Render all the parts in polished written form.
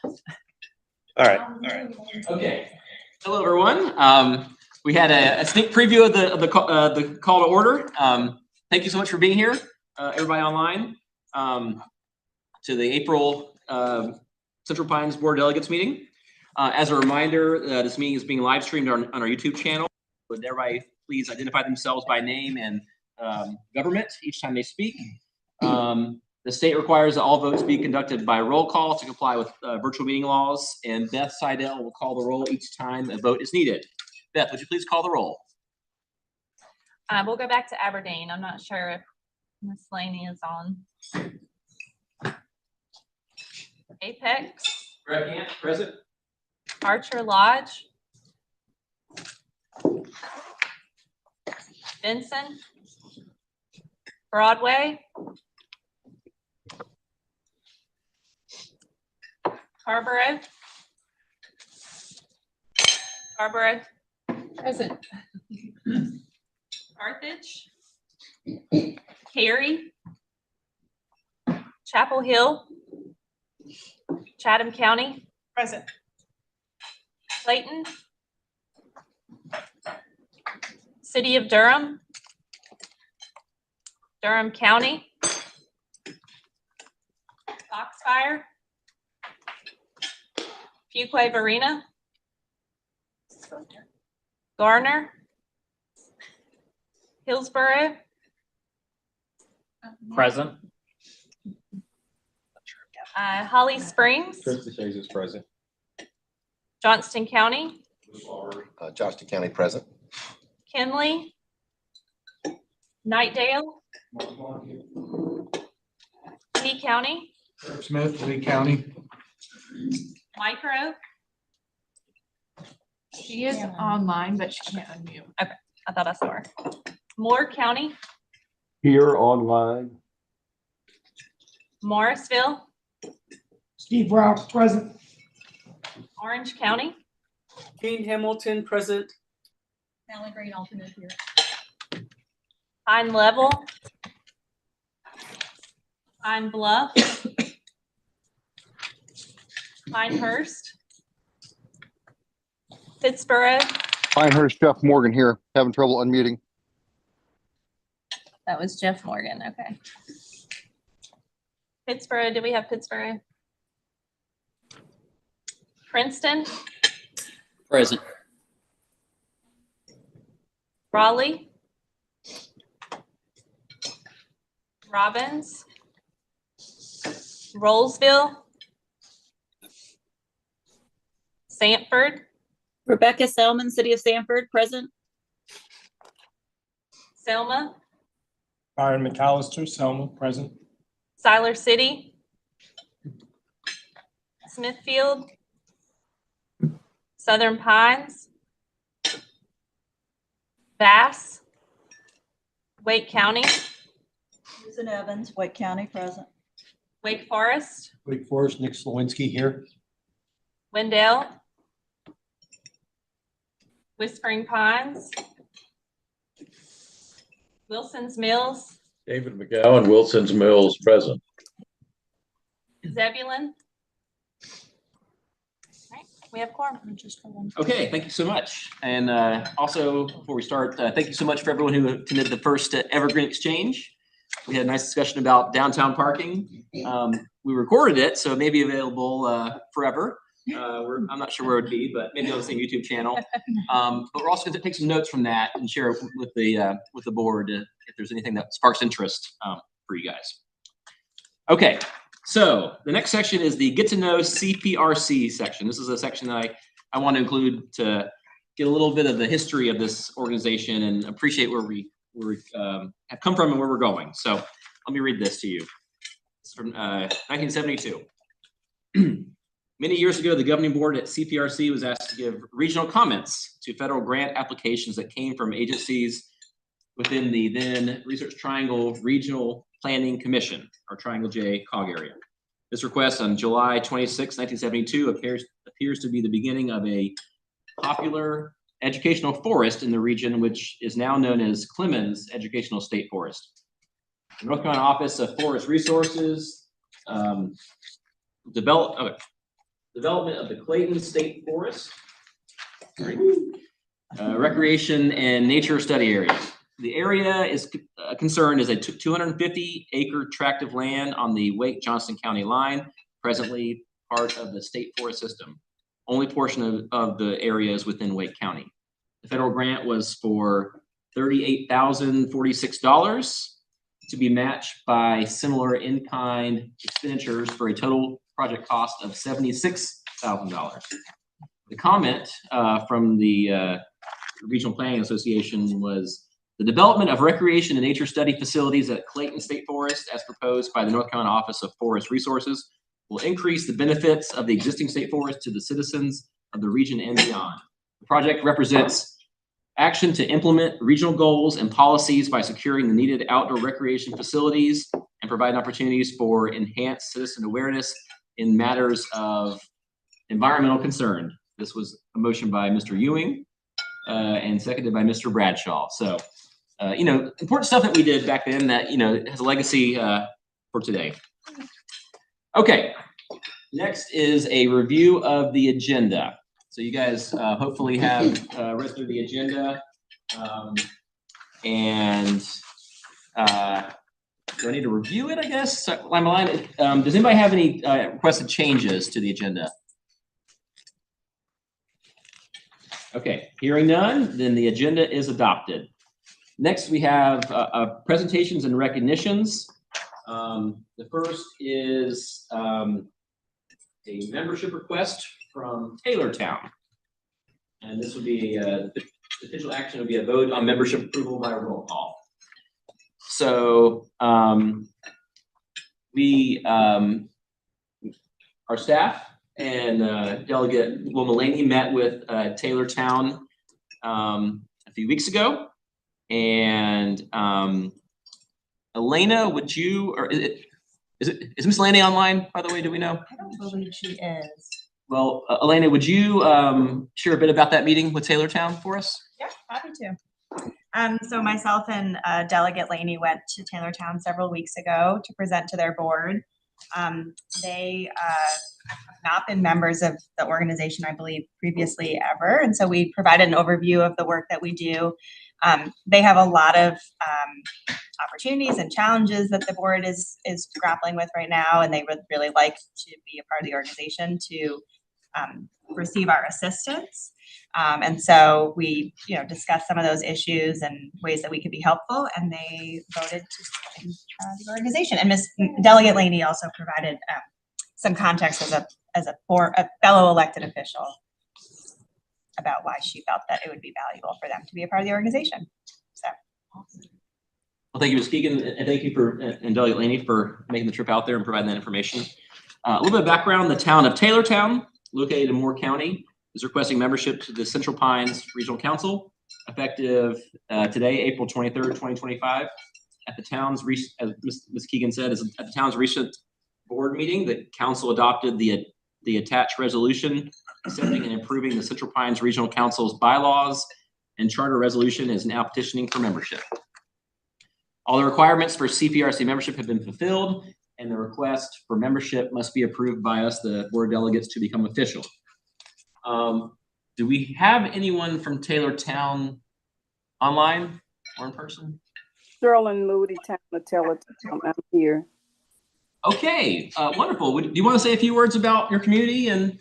All right. Okay. Hello, everyone. We had a sneak preview of the call to order. Thank you so much for being here, everybody online, to the April Central Pines Board of Delegates meeting. As a reminder, this meeting is being live streamed on our YouTube channel. Would everybody please identify themselves by name and government each time they speak. The state requires that all votes be conducted by roll call to comply with virtual meeting laws, and Beth Seidel will call the roll each time a vote is needed. Beth, would you please call the roll? We'll go back to Aberdeen. I'm not sure if Miss Laney is on. Apex. Greg present. Archer Lodge. Benson. Broadway. Scarborough. Scarborough. Present. Carthage. Cary. Chapel Hill. Chatham County. Present. Clayton. City of Durham. Durham County. Foxfire. Fuquay Varina. Garner. Hillsborough. Present. Holly Springs. Trustee Shays is present. Johnston County. Johnston County present. Kinley. Nightdale. Lee County. Smith, Lee County. Micro. She is online, but she can't unmute. Okay, I thought I saw her. Moore County. Here online. Morrisville. Steve Rauch, present. Orange County. Kane Hamilton present. Sally Green, alternate here. Pine Level. Pine Bluff. Pinehurst. Pittsburgh. Pinehurst, Jeff Morgan here, having trouble unmuting. That was Jeff Morgan. Okay. Pittsburgh. Did we have Pittsburgh? Princeton. Present. Raleigh. Robbins. Rollsville. Sanford. Rebecca Selman, City of Sanford, present. Selma. Byron McAllister, Selma, present. Siler City. Smithfield. Southern Pines. Bass. Wake County. Susan Evans, Wake County, present. Wake Forest. Wake Forest, Nick Slawinski here. Wendell. Whispering Pines. Wilson's Mills. David McGowan, Wilson's Mills, present. Zebulon. All right, we have quorum. Okay, thank you so much. And also, before we start, thank you so much for everyone who attended the first Evergreen Exchange. We had a nice discussion about downtown parking. We recorded it, so it may be available forever. I'm not sure where it would be, but maybe on the same YouTube channel. But we're also going to take some notes from that and share it with the board if there's anything that sparks interest for you guys. Okay, so the next section is the Get to Know CPRC section. This is a section that I want to include to get a little bit of the history of this organization and appreciate where we have come from and where we're going. So let me read this to you. It's from 1972. Many years ago, the governing board at CPRC was asked to give regional comments to federal grant applications that came from agencies within the then Research Triangle Regional Planning Commission, or Triangle J COG area. This request on July 26, 1972 appears to be the beginning of a popular educational forest in the region, which is now known as Clemens Educational State Forest. The North Carolina Office of Forest Resources development of the Clayton State Forest, recreation and nature study areas. The area is concerned is a 250 acre tract of land on the Wake-Johnston County line, presently part of the state forest system. Only portion of the area is within Wake County. The federal grant was for $38,046 to be matched by similar in-kind expenditures for a total project cost of $76,000. The comment from the Regional Planning Association was the development of recreation and nature study facilities at Clayton State Forest as proposed by the North Carolina Office of Forest Resources will increase the benefits of the existing state forest to the citizens of the region and beyond. The project represents action to implement regional goals and policies by securing the needed outdoor recreation facilities and providing opportunities for enhanced citizen awareness in matters of environmental concern. This was a motion by Mr. Ewing and seconded by Mr. Bradshaw. So, important stuff that we did back then that, has a legacy for today. Okay, next is a review of the agenda. So you guys hopefully have read through the agenda. Do I need to review it, I guess? Does anybody have any requested changes to the agenda? Okay, hearing none, then the agenda is adopted. Next, we have presentations and recognitions. The first is a membership request from Taylortown. And this would be, the official action would be a vote on membership approval by roll call. So our staff and Delegate Will Mullaney met with Taylortown a few weeks ago. And Elena, would you, or is Ms. Laney online, by the way, do we know? I don't believe she is. Well, Elena, would you share a bit about that meeting with Taylortown for us? Yeah, happy to. So myself and Delegate Laney went to Taylortown several weeks ago to present to their board. They have not been members of the organization, I believe, previously ever. And so we provided an overview of the work that we do. They have a lot of opportunities and challenges that the board is grappling with right now, and they would really like to be a part of the organization to receive our assistance. And so we, discussed some of those issues and ways that we could be helpful, and they voted to join the organization. And Ms. Delegate Laney also provided some context as a fellow elected official about why she felt that it would be valuable for them to be a part of the organization. So. Well, thank you, Ms. Keegan, and thank you and Delegate Laney for making the trip out there and providing that information. A little bit of background: the town of Taylortown, located in Moore County, is requesting membership to the Central Pines Regional Council, effective today, April 23rd, 2025. At the town's, as Ms. Keegan said, at the town's recent board meeting, the council adopted the attached resolution accepting and improving the Central Pines Regional Council's bylaws, and charter resolution is now petitioning for membership. All the requirements for CPRC membership have been fulfilled, and the request for membership must be approved by us, the board of delegates, to become official. Do we have anyone from Taylortown online or in person? Sterling Moody, Town of Taylortown. I'm here. Okay, wonderful. Do you want to say a few words about your community and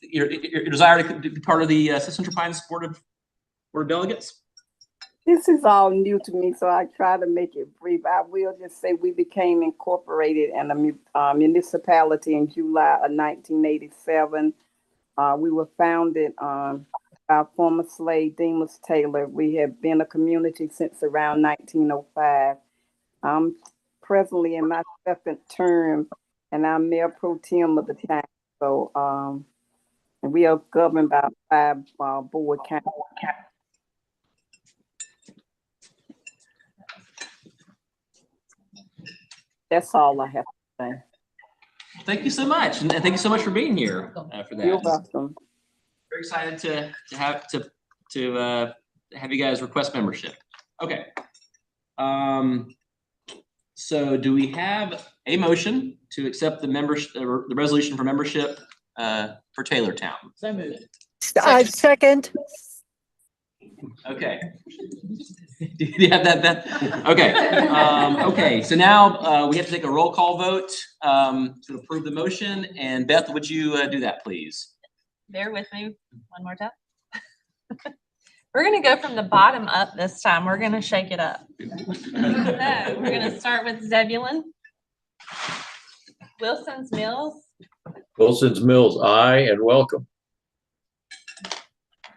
your desire to be part of the Central Pines Board of Delegates? This is all new to me, so I try to make it brief. I will just say we became incorporated in a municipality in July of 1987. We were founded by former slave Demas Taylor. We have been a community since around 1905. I'm presently in my second term, and I'm Mayor Pro Tem of the town. So and we are governed by 5 board counties. That's all I have to say. Thank you so much, and thank you so much for being here for that. You're welcome. Very excited to have you guys request membership. Okay. So do we have a motion to accept the resolution for membership for Taylortown? So moved. I second. Okay. Do you have that, Beth? Okay. Okay, so now we have to take a roll call vote to approve the motion. And Beth, would you do that, please? Bear with me one more time. We're gonna go from the bottom up this time. We're gonna shake it up. So we're gonna start with Zebulon. Wilson's Mills, Wilson's Mills, aye, and welcome.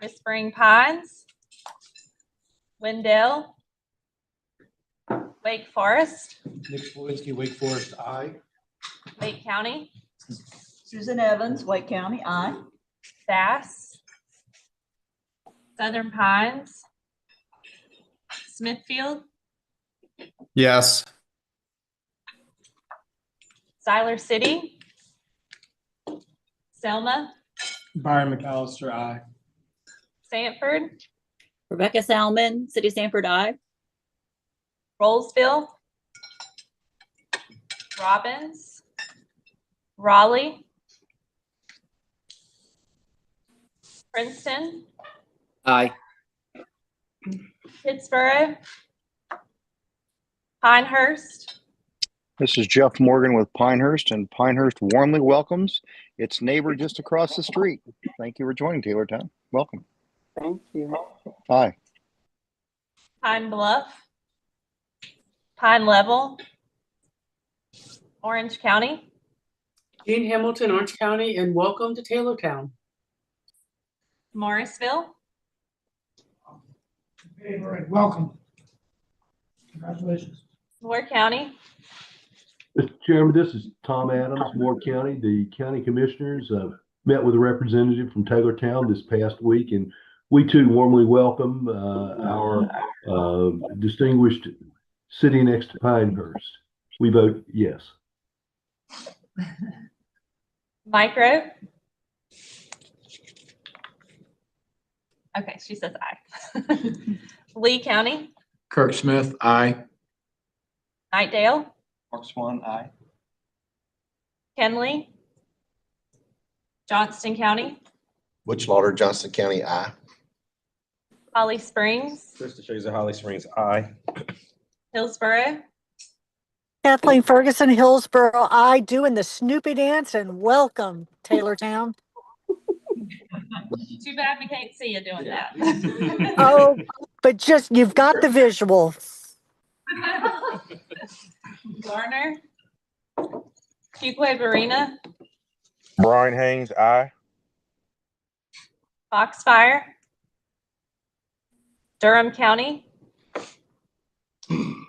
Whispering Pines, Wendell, Wake Forest, Nick Slawinski, Wake Forest, aye. Lake County, Susan Evans, White County, aye. Bass, Southern Pines, Smithfield, Yes. Siler City, Selma, Byron McAllister, aye. Sanford, Rebecca Salmon, City of Sanford, I. Rollsville, Robbins, Raleigh, Princeton, Aye. Pittsburgh, Pinehurst, This is Jeff Morgan with Pinehurst, and Pinehurst warmly welcomes its neighbor just across the street. Thank you for joining Taylortown. Welcome. Thank you. Hi. Pine Bluff, Pine Level, Orange County, Jean Hamilton, Orange County, and welcome to Taylortown. Morrisville, Welcome. Congratulations. Moore County, Mr. Chairman, this is Tom Adams, Moore County. The county commissioners met with a representative from Taylortown this past week, and we too warmly welcome our distinguished city next to Pinehurst. We vote yes. Micro. Okay, she says aye. Lee County, Kirk Smith, aye. Nightdale, Mark Swan, aye. Kenley, Johnston County, Butch Lauder, Johnston County, aye. Holly Springs, Krista Shazer, Holly Springs, aye. Hillsborough, Kathleen Ferguson, Hillsborough, I doing the Snoopy dance and welcome Taylortown. too bad we can't see you doing that. Oh, but just, you've got the visual. Garner, Fuquay Varina, Brian Haynes, aye. Foxfire, Durham County,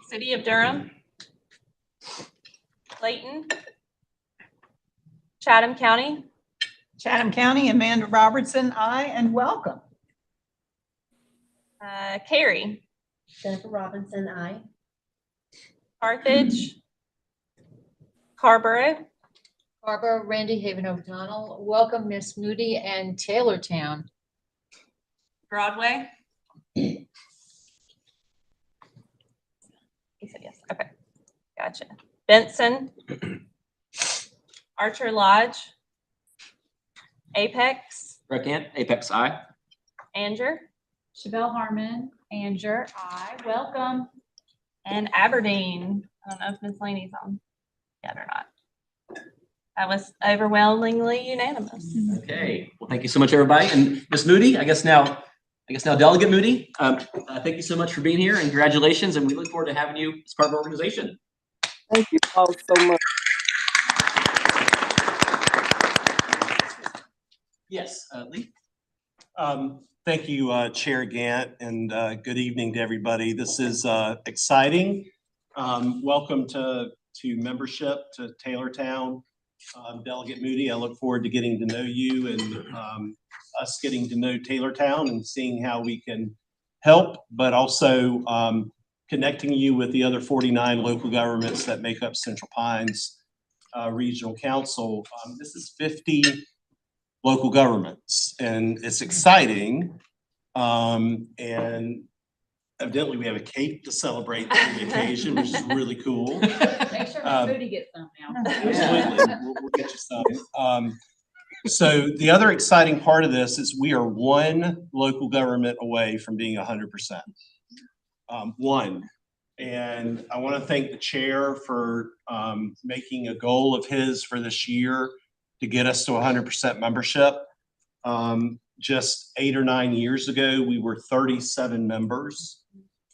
City of Durham, Clayton, Chatham County, Chatham County, Amanda Robertson, aye, and welcome. Cary, Jennifer Robinson, aye. Carthage, Carborough, Barbara, Randy Haven O'Donnell, welcome Miss Moody and Taylortown. Broadway. He said yes. Okay, gotcha. Benson, Archer Lodge, Apex, Recant, Apex, aye. Anger, Chevelle Harmon, Anger, aye, welcome. and Aberdeen. I don't know if Ms. Laney's on yet or not. That was overwhelmingly unanimous. Okay, well, thank you so much, everybody. And Ms. Moody, I guess now Delegate Moody, thank you so much for being here and congratulations. And we look forward to having you as part of our organization. Thank you all so much. Yes, Lee. Thank you, Chair Gant, and good evening to everybody. This is exciting. Welcome to membership to Taylortown. Delegate Moody, I look forward to getting to know you and us getting to know Taylortown and seeing how we can help, but also connecting you with the other 49 local governments that make up Central Pines Regional Council. This is 50 local governments, and it's exciting. And evidently we have a cake to celebrate the occasion, which is really cool. Make sure Miss Moody gets some now. Absolutely, we'll get you some. So the other exciting part of this is we are one local government away from being 100%. One. And I want to thank the chair for making a goal of his for this year to get us to 100% membership. Just 8 or 9 years ago, we were 37 members,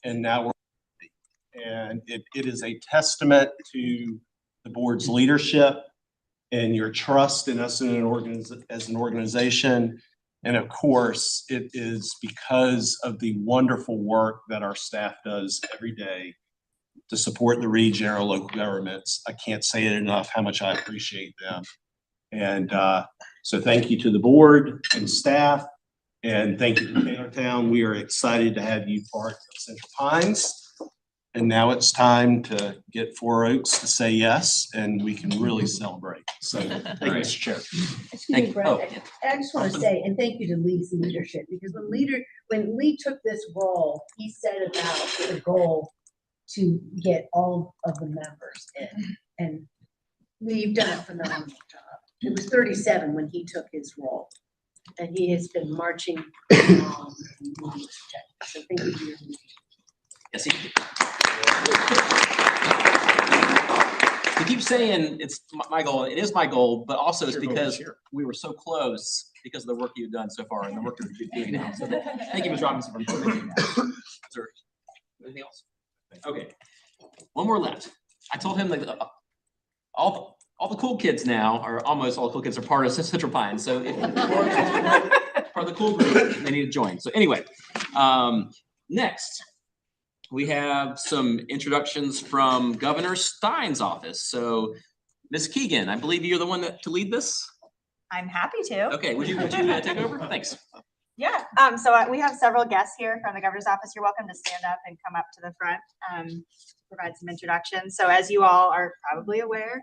and now we're 50. And it is a testament to the board's leadership and your trust in us as an organization. And of course, it is because of the wonderful work that our staff does every day to support the region, our local governments. I can't say it enough how much I appreciate them. And so thank you to the board and staff, and thank you to Taylortown. We are excited to have you part of Central Pines. And now it's time to get Four Oaks to say yes, and we can really celebrate. So thank you, Mr. Chair. Thank you. I just want to say, and thank you to Lee's leadership, because when Lee took this role, he set about the goal to get all of the members in. And Lee, you've done a phenomenal job. It was 37 when he took his role, and he has been marching along. So thank you for your leadership. Yes, you keep saying it's my goal. It is my goal, but also it's because we were so close because of the work you've done so far and the work that you're doing now. So thank you, Ms. Robinson, for mentioning that. Is there anything else? Okay, one more left. I told him that all the cool kids now, or almost all the cool kids, are part of Central Pines. So if part of the cool group, they need to join. So anyway, next. We have some introductions from Governor Stein's office. So, Ms. Keegan, I believe you're the one to lead this. I'm happy to. Okay, would you take over? Thanks. Yeah. So we have several guests here from the governor's office. You're welcome to stand up and come up to the front, provide some introductions. So as you all are probably aware,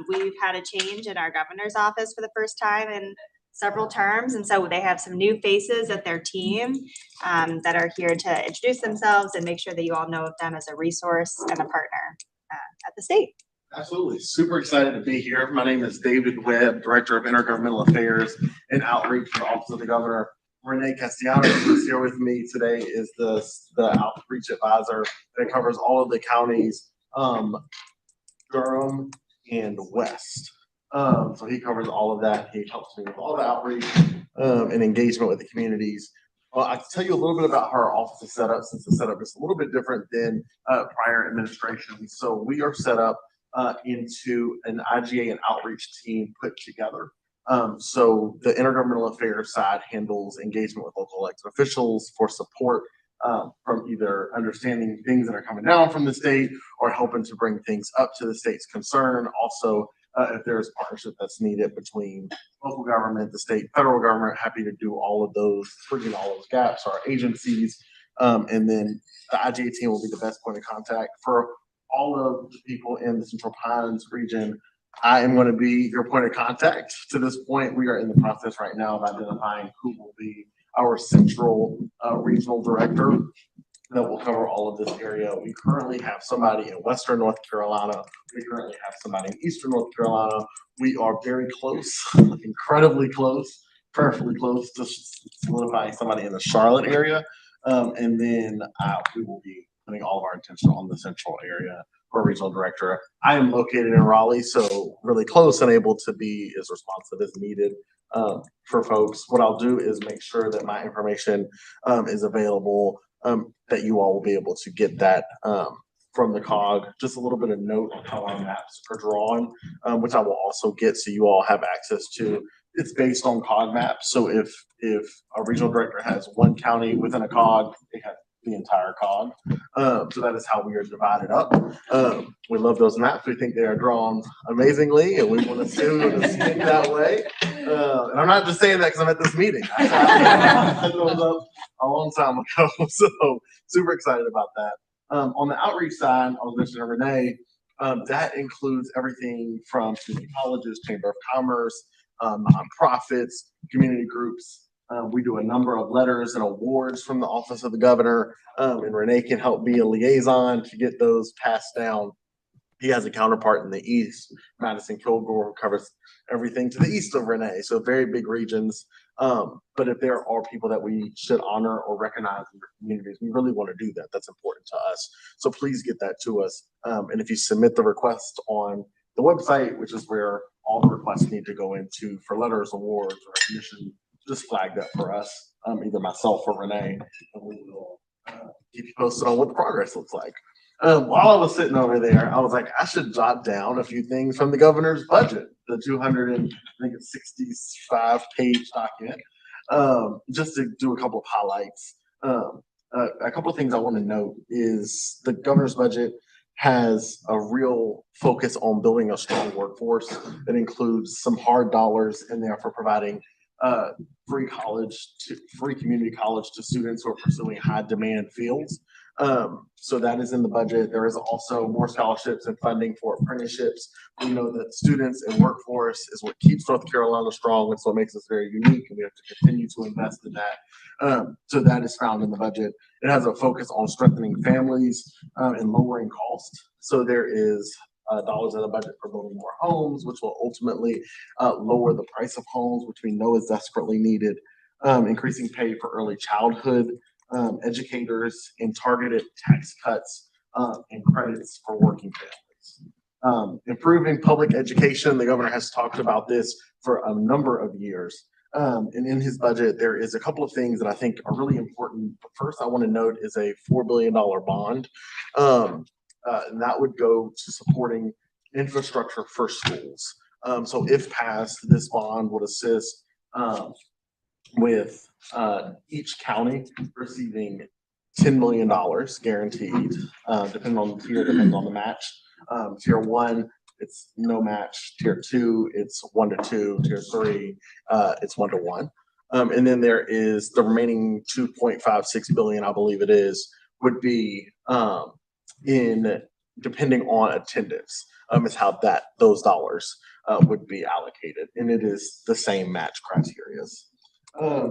we've had a change in our governor's office for the first time in several terms, and so they have some new faces at their team that are here to introduce themselves and make sure that you all know of them as a resource and a partner at the state. Absolutely. Super excited to be here. My name is David Webb, Director of Intergovernmental Affairs and Outreach for the Office of the Governor. Renee Castellanos, who's here with me today, is the Outreach Advisor that covers all of the counties, Durham and West. So he covers all of that. He helps me with all the outreach and engagement with the communities. Well, I can tell you a little bit about how our office is set up, since the setup is a little bit different than prior administration. So we are set up into an IGA and outreach team put together. So the intergovernmental affairs side handles engagement with local elected officials for support from either understanding things that are coming down from the state or helping to bring things up to the state's concern. Also, if there's partnership that's needed between local government, the state, federal government, happy to do all of those, bridging all those gaps, our agencies. And then the IGA team will be the best point of contact for all of the people in the Central Pines region. I am going to be your point of contact. To this point, we are in the process right now of identifying who will be our central regional director that will cover all of this area. We currently have somebody in Western North Carolina. We currently have somebody in Eastern North Carolina. We are very close, incredibly close, prayerfully close to solidifying somebody in the Charlotte area. And then we will be putting all of our attention on the central area for regional director. I am located in Raleigh, so really close and able to be as responsive as needed for folks. What I'll do is make sure that my information is available, that you all will be able to get that from the COG. Just a little bit of note on how our maps are drawn, which I will also get so you all have access to. It's based on COG maps. So if a regional director has one county within a COG, they have the entire COG. So that is how we are divided up. We love those maps. We think they are drawn amazingly, and we want to see it that way. And I'm not just saying that because I'm at this meeting. I set those up a long time ago. So super excited about that. On the outreach side, I was mentioning Renee, that includes everything from community colleges, Chamber of Commerce, nonprofits, community groups. We do a number of letters and awards from the Office of the Governor, and Renee can help be a liaison to get those passed down He has a counterpart in the east, Madison Kilgore, who covers everything to the east of Renee. So very big regions. But if there are people that we should honor or recognize in your communities, we really want to do that. That's important to us. So please get that to us. And if you submit the request on the website, which is where all the requests need to go into for letters, awards, or recognition, just flag that for us, either myself or Renee, and we will keep you posted on what the progress looks like. While I was sitting over there, I was like, I should jot down a few things from the governor's budget, the 265 page document, just to do a couple of highlights. A couple of things I want to note is the governor's budget has a real focus on building a strong workforce that includes some hard dollars in there for providing free community college to students who are pursuing high demand fields. So that is in the budget. There is also more scholarships and funding for apprenticeships. We know that students and workforce is what keeps North Carolina strong, and so it makes us very unique, and we have to continue to invest in that. So that is found in the budget. It has a focus on strengthening families and lowering costs. So there is dollars in the budget for building more homes, which will ultimately lower the price of homes, which we know is desperately needed. Increasing pay for early childhood educators, and targeted tax cuts and credits for working families. Improving public education, the governor has talked about this for a number of years. And in his budget, there is a couple of things that I think are really important. But first, I want to note is a $4 billion bond. And that would go to supporting infrastructure for schools. So if passed, this bond would assist with each county receiving $10 million guaranteed, depending on the tier, depending on the match. Tier 1, it's no match. Tier 2, it's 1 to 2. Tier 3, it's 1 to 1. And then there is the remaining 2.56 billion, I believe it is, would be in depending on attendance. Is how those dollars would be allocated, and it is the same match criteria.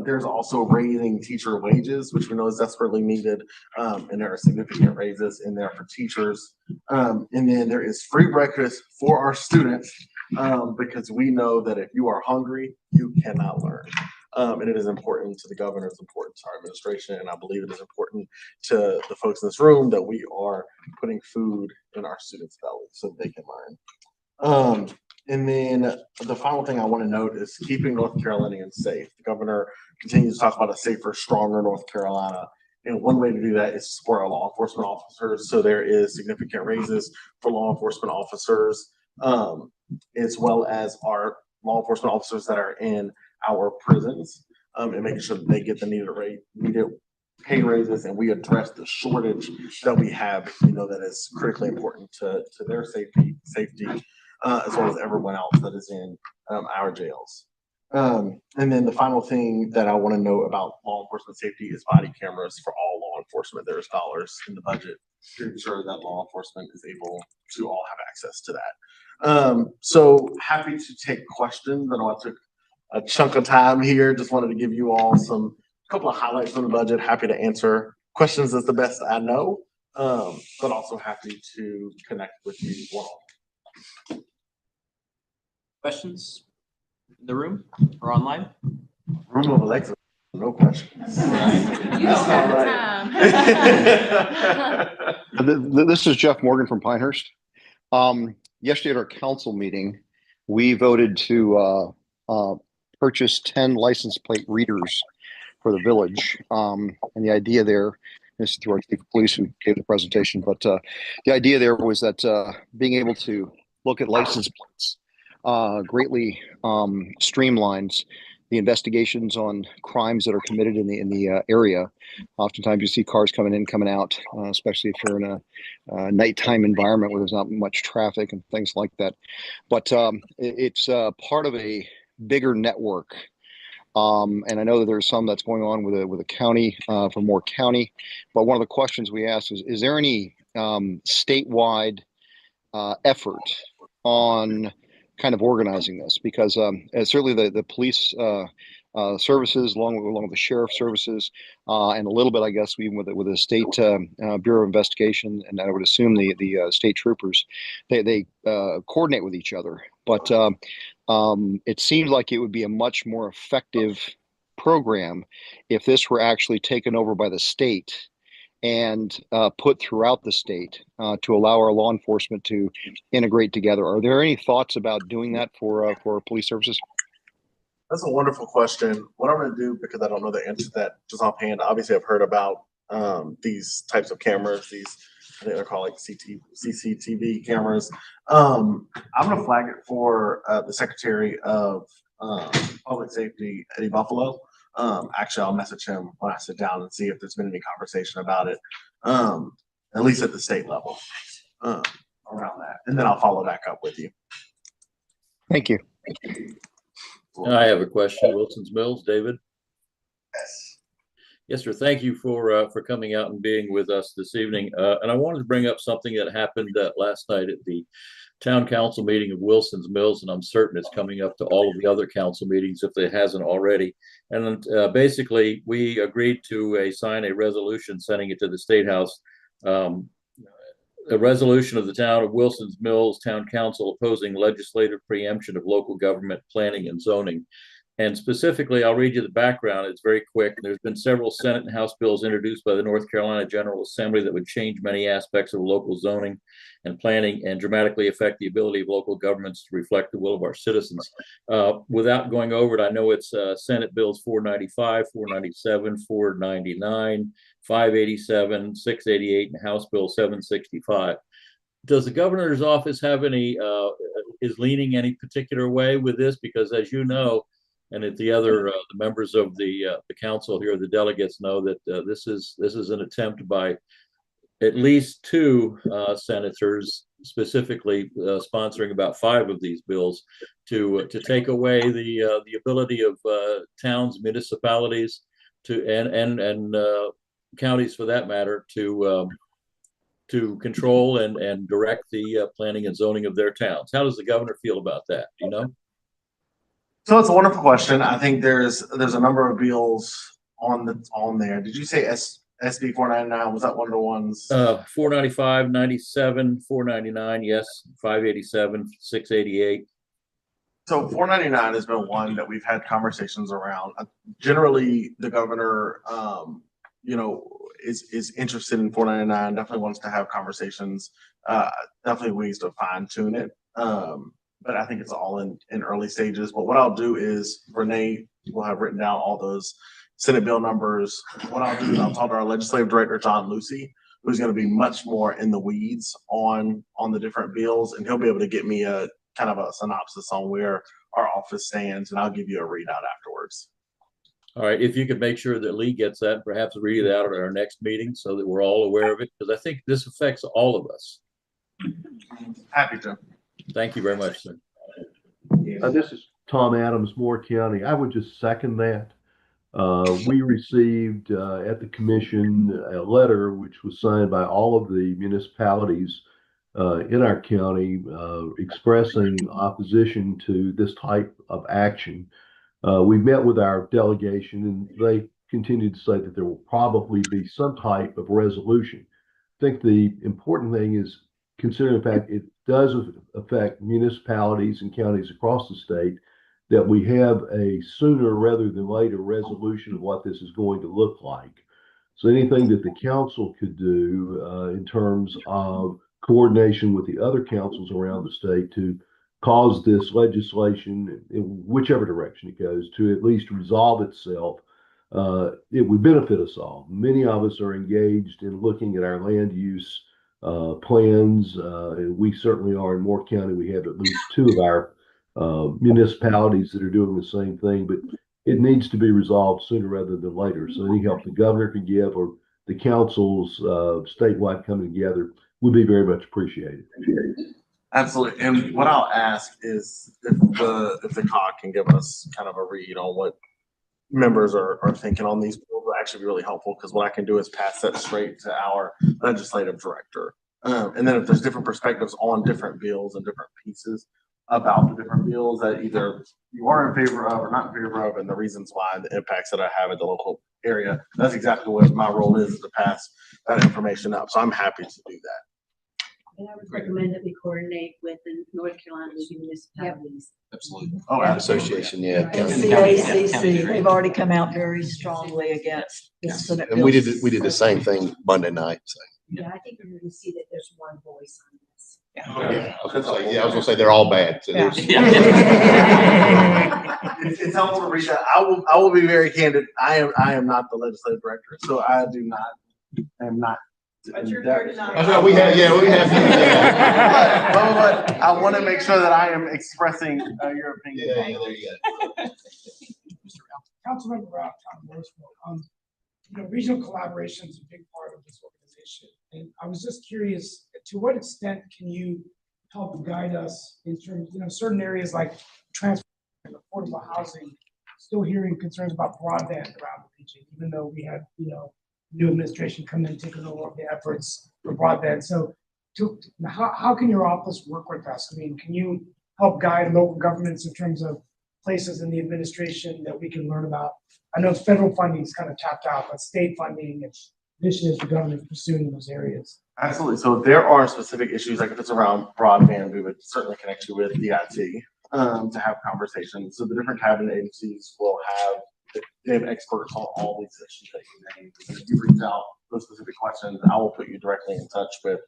There's also raising teacher wages, which we know is desperately needed, and there are significant raises in there for teachers. And then there is free breakfast for our students, because we know that if you are hungry, you cannot learn. And it is important to the governor, it's important to our administration, and I believe it is important to the folks in this room that we are putting food in our students' bellies so they can learn. And then the final thing I want to note is keeping North Carolinians safe. The governor continues to talk about a safer, stronger North Carolina. And one way to do that is to support our law enforcement officers. So there is significant raises for law enforcement officers, as well as our law enforcement officers that are in our prisons, and making sure that they get the needed pay raises, and we address the shortage that we have. You know, that is critically important to their safety, as well as everyone else that is in our jails. And then the final thing that I want to note about law enforcement safety is body cameras for all law enforcement. There's dollars in the budget to ensure that law enforcement is able to all have access to that. So happy to take questions. I know I took a chunk of time here. Just wanted to give you all a couple of highlights from the budget. Happy to answer questions as the best I know, but also happy to connect with you one-on-one. Questions in the room or online? Room of Alexa, no questions. This is Jeff Morgan from Pinehurst. Yesterday at our council meeting, we voted to purchase 10 license plate readers for the village. And the idea there, this is through our chief of police who gave the presentation, but the idea there was that being able to look at license plates greatly streamlines the investigations on crimes that are committed in the area. Oftentimes you see cars coming in, coming out, especially if you're in a nighttime environment where there's not much traffic and things like that. But it's part of a bigger network. And I know that there's some that's going on with a county for Moore County. But one of the questions we asked is there any statewide effort on kind of organizing this? Because certainly the police services, along with the sheriff services, and a little bit, I guess, even with the state Bureau of Investigation, and I would assume the state troopers, they coordinate with each other. But it seems like it would be a much more effective program if this were actually taken over by the state and put throughout the state to allow our law enforcement to integrate together. Are there any thoughts about doing that for police services? That's a wonderful question. What I'm going to do, because I don't know the answer to that just offhand, obviously I've heard about these types of cameras, I think they're called like CCTV cameras. I'm going to flag it for the Secretary of Public Safety, Eddie Buffalo. Actually, I'll message him when I sit down and see if there's been any conversation about it, at least at the state level, around that. And then I'll follow back up with you. Thank you. I have a question. Wilson's Mills, David. Yes. Yes, sir. Thank you for coming out and being with us this evening. And I wanted to bring up something that happened last night at the town council meeting of Wilson's Mills, and I'm certain it's coming up to all of the other council meetings if it hasn't already. And basically, we agreed to sign a resolution sending it to the State House. A resolution of the town of Wilson's Mills Town Council opposing legislative preemption of local government planning and zoning. And specifically, I'll read you the background. It's very quick. There's been several Senate and House bills introduced by the North Carolina General Assembly that would change many aspects of local zoning and planning and dramatically affect the ability of local governments to reflect the will of our citizens. Without going over it, I know it's Senate bills 495, 497, 499, 587, 688, and House Bill 765. Does the governor's office have any, is leaning any particular way with this? Because as you know, and at the other the members of the council here, the delegates know that this is an attempt by at least two senators, specifically sponsoring about 5 of these bills, to take away the ability of towns, municipalities, to and counties for that matter, to control and direct the planning and zoning of their towns. How does the governor feel about that? Do you know? So it's a wonderful question. I think there's a number of bills on there. Did you say SB 499? Was that one of the ones? 495, 97, 499, yes, 587, 688. So 499 has been one that we've had conversations around. Generally, the governor, is interested in 499. Definitely wants to have conversations. Definitely ways to fine tune it. But I think it's all in early stages. But what I'll do is Renee will have written down all those Senate bill numbers. What I'll do is I'll talk to our legislative director, John Lucy, who's going to be much more in the weeds on the different bills, and he'll be able to get me a kind of a synopsis on where our office stands, and I'll give you a readout afterwards. All right, if you could make sure that Lee gets that, perhaps read it out at our next meeting so that we're all aware of it, because I think this affects all of us. Happy to. Thank you very much, sir. This is Tom Adams, Moore County. I would just second that. We received at the commission a letter which was signed by all of the municipalities in our county expressing opposition to this type of action. We met with our delegation and they continued to say that there will probably be some type of resolution. I think the important thing is considering the fact it does affect municipalities and counties across the state, that we have a sooner rather than later resolution of what this is going to look like. So anything that the council could do in terms of coordination with the other councils around the state to cause this legislation, in whichever direction it goes, to at least resolve itself, it would benefit us all. Many of us are engaged in looking at our land use plans, and we certainly are in Moore County. We have at least 2 of our municipalities that are doing the same thing, but it needs to be resolved sooner rather than later. So any help the governor can give or the councils statewide coming together would be very much appreciated. Absolutely. And what I'll ask is if the COG can give us kind of a read on what members are thinking on these bills, will actually be really helpful, because what I can do is pass that straight to our legislative director. And then if there's different perspectives on different bills and different pieces, about the different bills that either you are in favor of or not in favor of, and the reasons why, the impacts that I have at the local area. That's exactly what my role is to pass that information up. So I'm happy to do that. And I would recommend that we coordinate with the North Carolina League of Municipalities. Absolutely. Oh, Association, yeah. And County, CACC, right? they've already come out very strongly against this. And we did the same thing Monday night, so. Yeah, I think we're going to see that there's one voice on this. Yeah, I was gonna say they're all bad. So there's- It's helpful to reach out. I will be very candid. I am not the legislative director, so I am not. But you're here tonight. That's right, we have. But I want to make sure that I am expressing your opinion. Yeah, there you go. Councilmember Ralph, Tom Morrisville. Regional collaboration is a big part of this organization. And I was just curious, to what extent can you help guide us in terms, certain areas like transport and affordable housing, still hearing concerns about broadband around the region, even though we had, new administration come in, taking over the efforts for broadband. So how can your office work with us? I mean, can you help guide local governments in terms of places in the administration that we can learn about? I know federal funding is kind of tapped out, but state funding and initiatives the government is pursuing in those areas. Absolutely. So there are specific issues, like if it's around broadband, we would certainly connect you with DIT to have conversations. So the different cabinet agencies will they have experts on all these issues that you name. If you reach out those specific questions, I will put you directly in touch with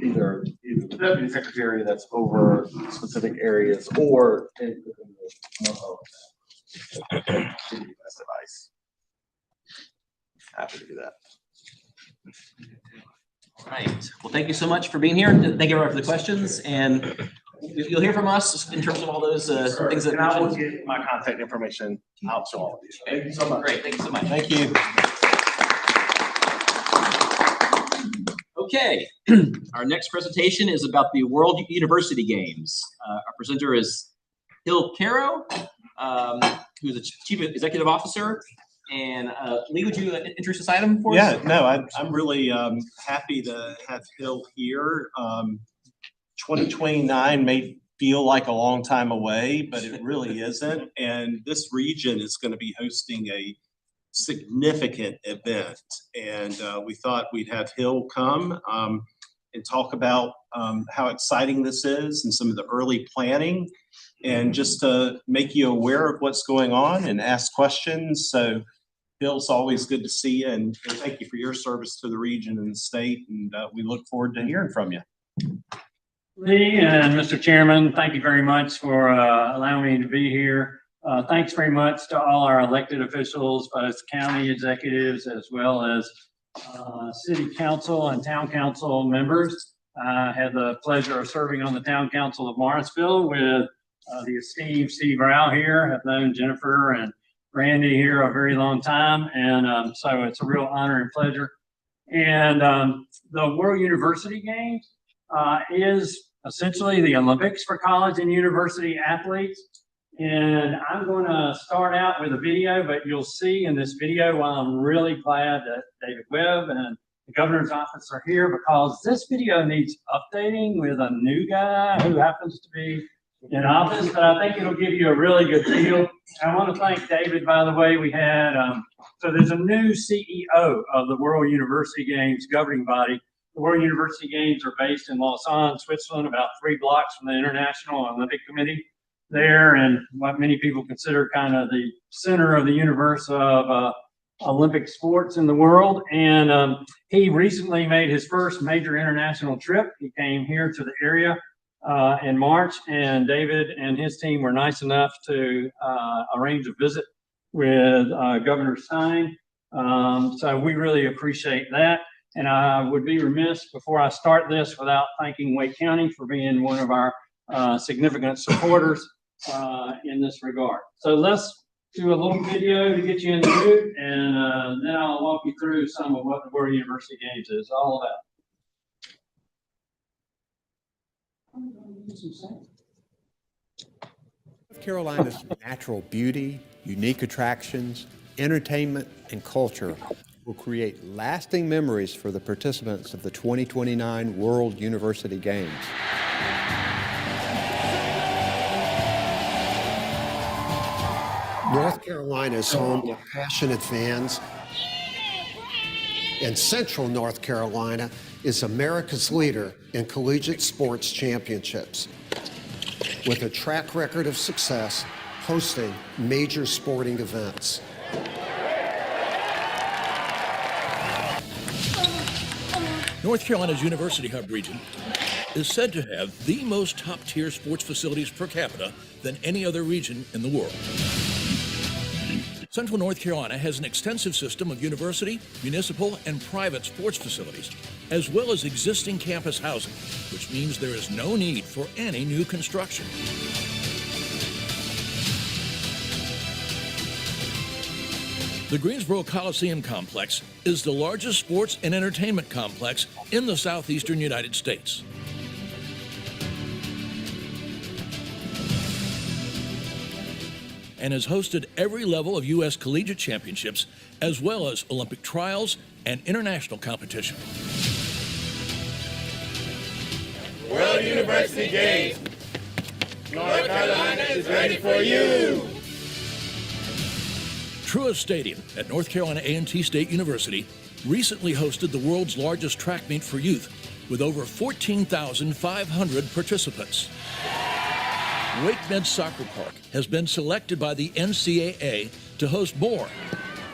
either the deputy secretary that's over specific areas or in the best advice. Happy to do that. All right. Well, thank you so much for being here. Thank you everyone for the questions, and you'll hear from us in terms of all those things that. And I will get my contact information out to all of you. Thank you so much. Great. Thank you so much. Thank you. Okay. Our next presentation is about the World University Games. Our presenter is Hill Caro, who's the Chief Executive Officer. And Lee, would you introduce this item for us? Yeah, no, I'm really happy to have Hill here. 2029 may feel like a long time away, but it really isn't. And this region is going to be hosting a significant event. And we thought we'd have Hill come and talk about how exciting this is and some of the early planning, and just to make you aware of what's going on and ask questions. So Bill, it's always good to see you, and thank you for your service to the region and the state, and we look forward to hearing from you. Lee and Mr. Chairman, thank you very much for allowing me to be here. Thanks very much to all our elected officials, both county executives as well as city council and town council members. I had the pleasure of serving on the town council of Morrisville with the esteemed Steve Rao here. I've known Jennifer and Randy here a very long time, and so it's a real honor and pleasure. And the World University Games is essentially the Olympics for college and university athletes. And I'm going to start out with a video, but you'll see in this video why I'm really glad that David Webb and the governor's office are here, because this video needs updating with a new guy who happens to be in office, but I think it'll give you a really good feel. I want to thank David, by the way. We had, so there's a new CEO of the World University Games governing body. The World University Games are based in Lausanne, Switzerland, about 3 blocks from the International Olympic Committee there, and what many people consider kind of the center of the universe of Olympic sports in the world. And he recently made his first major international trip. He came here to the area in March, and David and his team were nice enough to arrange a visit with Governor Stein. So we really appreciate that. And I would be remiss before I start this without thanking Wake County for being one of our significant supporters in this regard. So let's do a little video to get you in the mood, and then I'll walk you through some of what the World University Games is all about. North Carolina's natural beauty, unique attractions, entertainment, and culture will create lasting memories for the participants of the 2029 World University Games. North Carolina is home to passionate fans, and Central North Carolina is America's leader in collegiate sports championships, with a track record of success hosting major sporting events. North Carolina's University Hub region is said to have the most top-tier sports facilities per capita than any other region in the world. Central North Carolina has an extensive system of university, municipal, and private sports facilities, as well as existing campus housing, which means there is no need for any new construction. The Greensboro Coliseum Complex is the largest sports and entertainment complex in the southeastern United States. And has hosted every level of U.S. collegiate championships, as well as Olympic trials and international competition. World University Games. North Carolina is ready for you. Truist Stadium at North Carolina A&T State University recently hosted the world's largest track meet for youth with over 14,500 participants. Wake Med Soccer Park has been selected by the NCAA to host more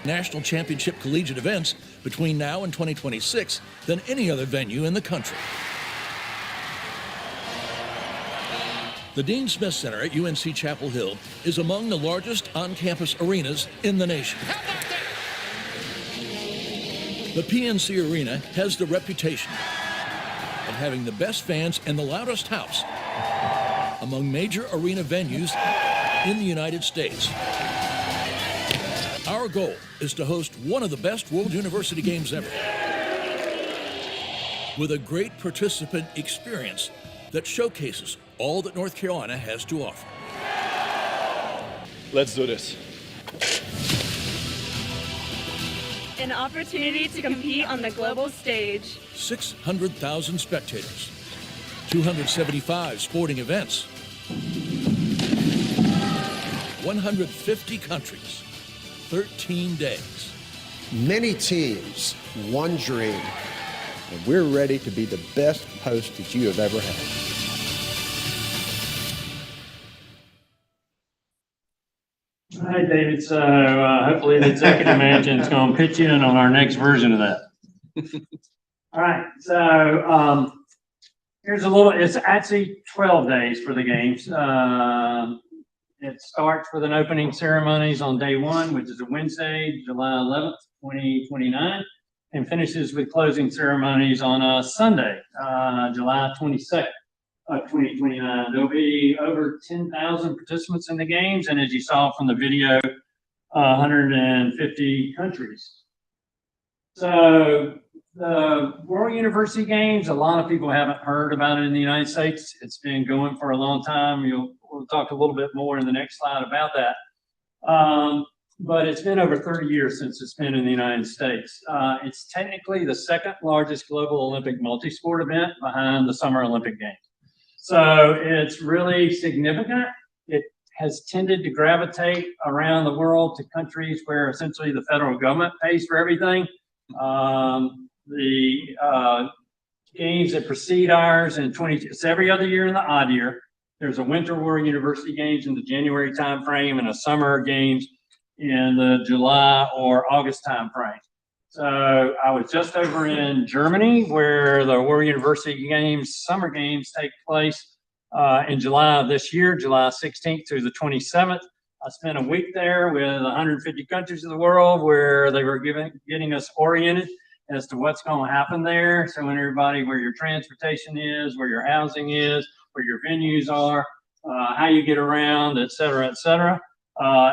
national championship collegiate events between now and 2026 than any other venue in the country. The Dean Smith Center at UNC Chapel Hill is among the largest on-campus arenas in the nation. The PNC Arena has the reputation of having the best fans and the loudest house among major arena venues in the United States. Our goal is to host one of the best World University Games ever, with a great participant experience that showcases all that North Carolina has to offer. Let's do this. An opportunity to compete on the global stage. 600,000 spectators, 275 sporting events, 150 countries, 13 days. Many teams, one dream, and we're ready to be the best host that you have ever had. All right, David, so hopefully the executive mansion is going to pitch in on our next version of that. All right, so here's a little, it's actually 12 days for the games. It starts with an opening ceremonies on day one, which is a Wednesday, July 11th, 2029, and finishes with closing ceremonies on a Sunday, July 22nd. 2029. There'll be over 10,000 participants in the games, and as you saw from the video, 150 countries. So the World University Games, a lot of people haven't heard about it in the United States. It's been going for a long time. We'll talk a little bit more in the next slide about that. But it's been over 30 years since it's been in the United States. It's technically the second largest global Olympic multi-sport event behind the Summer Olympic Games. So it's really significant. It has tended to gravitate around the world to countries where essentially the federal government pays for everything. The games that precede ours it's every other year in the odd year. There's a Winter World University Games in the January timeframe and a Summer Games in the July or August timeframe. So I was just over in Germany where the World University Games, Summer Games take place in July of this year, July 16th through the 27th. I spent a week there with 150 countries of the world where they were getting us oriented as to what's going to happen there. So when everybody, where your transportation is, where your housing is, where your venues are, how you get around, et cetera, et cetera.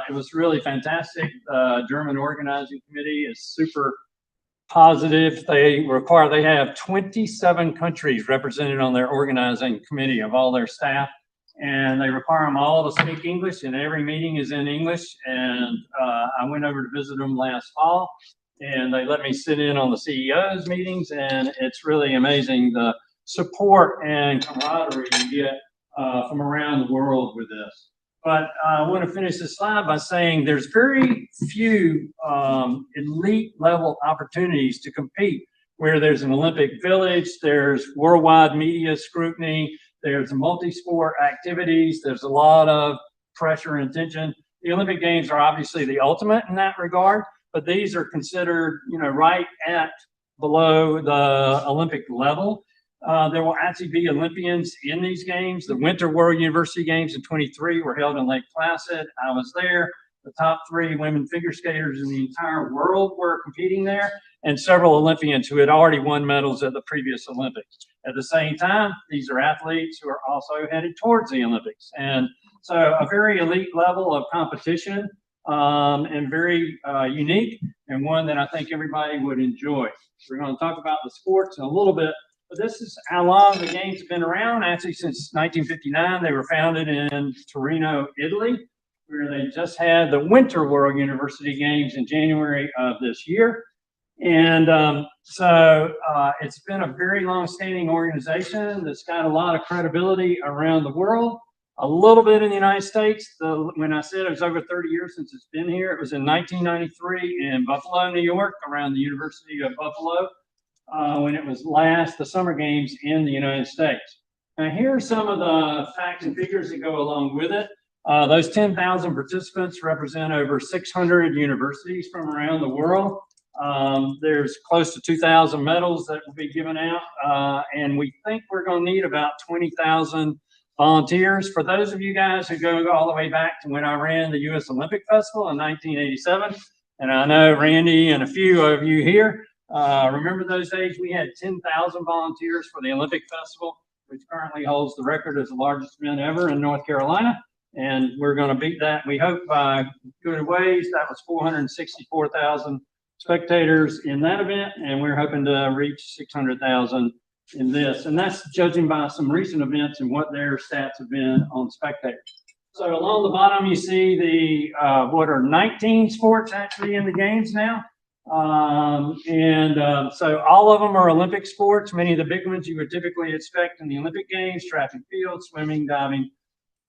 It was really fantastic. The German organizing committee is super positive. They have 27 countries represented on their organizing committee of all their staff, and they require them all to speak English, and every meeting is in English. And I went over to visit them last fall, and they let me sit in on the CEO's meetings, and it's really amazing the support and camaraderie you get from around the world with this. But I want to finish this slide by saying there's very few elite level opportunities to compete where there's an Olympic village, there's worldwide media scrutiny, there's multi-sport activities, there's a lot of pressure and tension. The Olympic Games are obviously the ultimate in that regard, but these are considered, right at below the Olympic level. There will actually be Olympians in these games. The Winter World University Games in 23 were held in Lake Placid. I was there. The top 3 women figure skaters in the entire world were competing there, and several Olympians who had already won medals at the previous Olympics. At the same time, these are athletes who are also headed towards the Olympics. And so a very elite level of competition, and very unique, and one that I think everybody would enjoy. We're going to talk about the sports in a little bit. But this is how long the games have been around. Actually, since 1959, they were founded in Torino, Italy, where they just had the Winter World University Games in January of this year. And so it's been a very long-standing organization that's got a lot of credibility around the world, a little bit in the United States. When I said it was over 30 years since it's been here, it was in 1993 in Buffalo, New York, around the University of Buffalo. When it was the Summer Games in the United States. Now, here are some of the facts and figures that go along with it. Those 10,000 participants represent over 600 universities from around the world. There's close to 2,000 medals that will be given out, and we think we're going to need about 20,000 volunteers. For those of you guys who go all the way back to when I ran the U.S. Olympic Festival in 1987, and I know Randy and a few of you here, remember those days? We had 10,000 volunteers for the Olympic Festival, which currently holds the record as the largest event ever in North Carolina. And we're going to beat that, we hope, by good ways. That was 464,000 spectators in that event, and we're hoping to reach 600,000 in this. And that's judging by some recent events and what their stats have been on spectators. So along the bottom, you see the what are 19 sports actually in the games now. So all of them are Olympic sports. Many of the big ones you would typically expect in the Olympic Games: track and field, swimming, diving,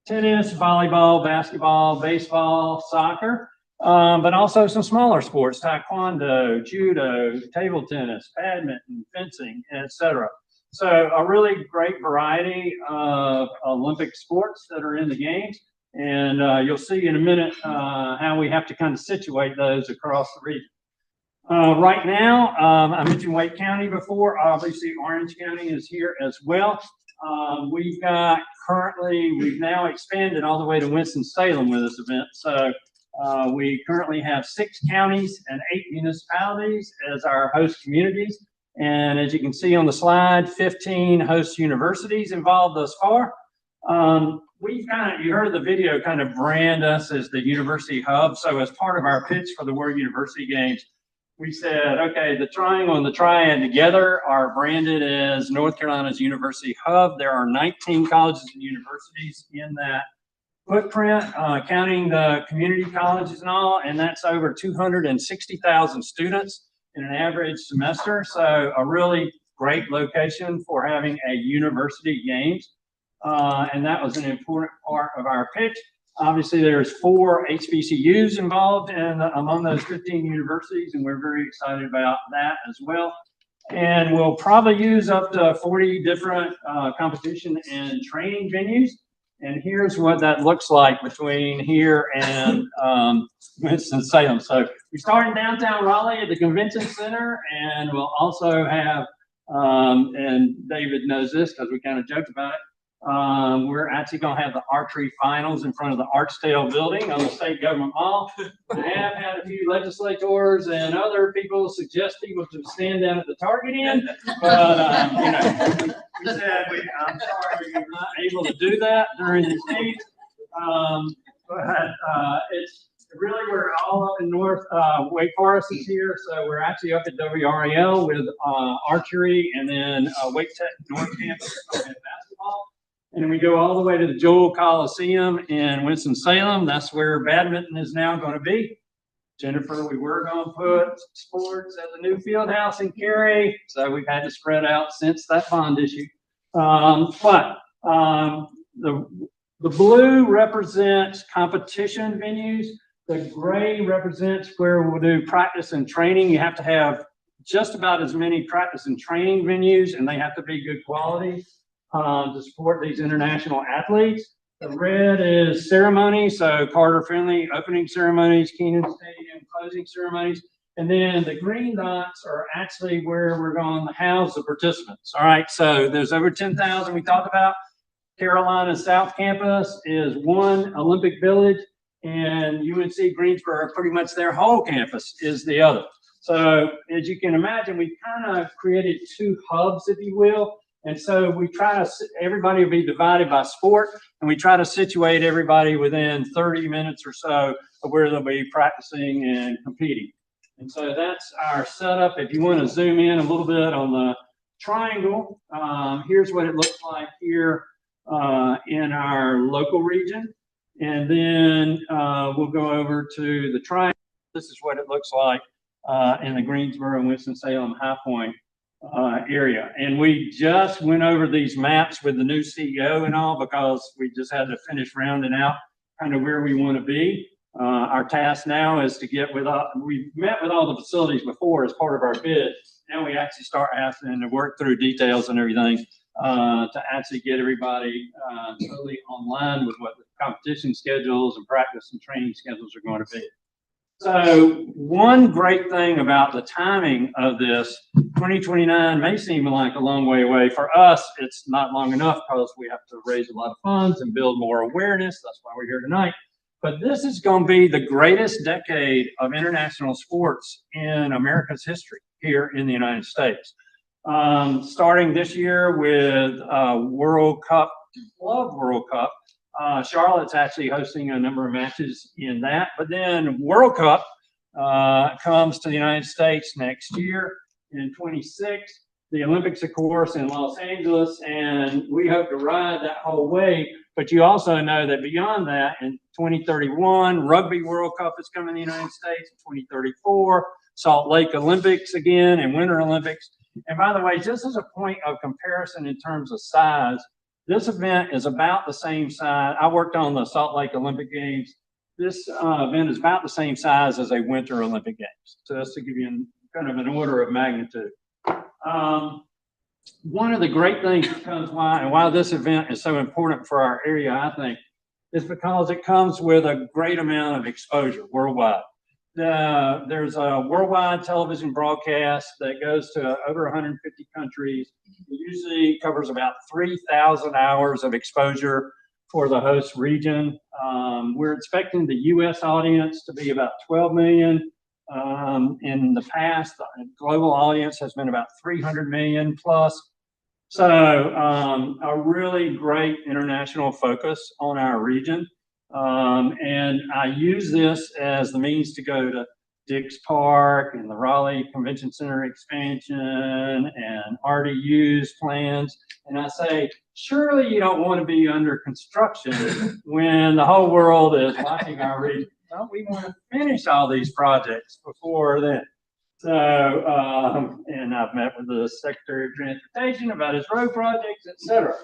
tennis, volleyball, basketball, baseball, soccer, but also some smaller sports: taekwondo, judo, table tennis, badminton, fencing, etc. So a really great variety of Olympic sports that are in the games. And you'll see in a minute how we have to kind of situate those across the region. Right now, I mentioned Wake County before. Obviously, Orange County is here as well. We've now expanded all the way to Winston-Salem with this event. So we currently have 6 counties and 8 municipalities as our host communities. And as you can see on the slide, 15 host universities involved thus far. You heard of the video, kind of brand us as the university hub. So as part of our pitch for the World University Games, we said, okay, the triangle and the triad together are branded as North Carolina's University Hub. There are 19 colleges and universities in that footprint, counting the community colleges and all, and that's over 260,000 students in an average semester. So a really great location for having a university games. And that was an important part of our pitch. Obviously, there's 4 HBCUs involved among those 15 universities, and we're very excited about that as well. And we'll probably use up to 40 different competition and training venues. And here's what that looks like between here and Winston-Salem. So we start in downtown Raleigh at the Convention Center, and we'll also have, and David knows this because we kind of joked about it, we're actually going to have the archery finals in front of the Archdale building on the State Government Mall. I have had a few legislators and other people suggest people to stand down at the Target end, but we said I'm sorry we're not able to do that during these games. It's really, we're all up in North. Wake Forest is here, so we're actually up at WRAL with archery, and then Wake Tech North Campus is going to have basketball. And then we go all the way to the Joel Coliseum in Winston-Salem. That's where badminton is now going to be. Jennifer, we were going to put sports at the new field house in Cary, so we've had to spread out since that bond issue. The The blue represents competition venues. The gray represents where we'll do practice and training. You have to have just about as many practice and training venues, and they have to be good quality to support these international athletes. The red is ceremony, so Carter Finley opening ceremonies, Keenan Stadium closing ceremonies. And then the green dots are actually where we're going to house the participants. All right, so there's over 10,000 we talked about. Carolina South Campus is one Olympic Village, and UNC Greensboro, pretty much their whole campus is the other. So as you can imagine, we kind of created two hubs, if you will. And so we try to, everybody will be divided by sport, and we try to situate everybody within 30 minutes or so of where they'll be practicing and competing. And so that's our setup. If you want to zoom in a little bit on the triangle, here's what it looks like here in our local region. And then we'll go over to the triangle. This is what it looks like in the Greensboro and Winston-Salem High Point area. And we just went over these maps with the new CEO and all, because we just had to finish rounding out kind of where we want to be. Our task now is to get with, we met with all the facilities before as part of our bid. Now we actually start asking to work through details and everything to actually get everybody totally online with what the competition schedules and practice and training schedules are going to be. So one great thing about the timing of this, 2029 may seem like a long way away. For us, it's not long enough because we have to raise a lot of funds and build more awareness. That's why we're here tonight. But this is going to be the greatest decade of international sports in America's history here in the United States. Starting this year with World Cup, Club World Cup. Charlotte's actually hosting a number of matches in that. But then World Cup comes to the United States next year in 26. The Olympics, of course, in Los Angeles, and we hope to ride that whole wave. But you also know that beyond that, in 2031, Rugby World Cup is coming to the United States. In 2034, Salt Lake Olympics again, and Winter Olympics. And by the way, just as a point of comparison in terms of size, this event is about the same size. I worked on the Salt Lake Olympic Games. This event is about the same size as a Winter Olympic Games. So that's to give you kind of an order of magnitude. One of the great things that comes why this event is so important for our area, I think, is because it comes with a great amount of exposure worldwide. There's a worldwide television broadcast that goes to over 150 countries. It usually covers about 3,000 hours of exposure for the host region. We're expecting the U.S. audience to be about 12 million. In the past, the global audience has been about 300 million plus. So a really great international focus on our region. And I use this as the means to go to Dix Park and the Raleigh Convention Center expansion and RDU's plans. And I say, surely you don't want to be under construction when the whole world is watching our region. Don't we want to finish all these projects before then? So, and I've met with the Secretary of Transportation about his road projects, etc.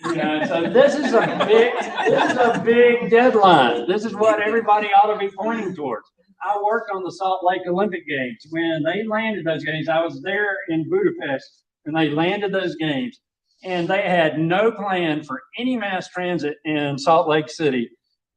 You know, so this is a big deadline. This is what everybody ought to be pointing towards. I worked on the Salt Lake Olympic Games. When they landed those games, I was there in Budapest when they landed those games, and they had no plan for any mass transit in Salt Lake City.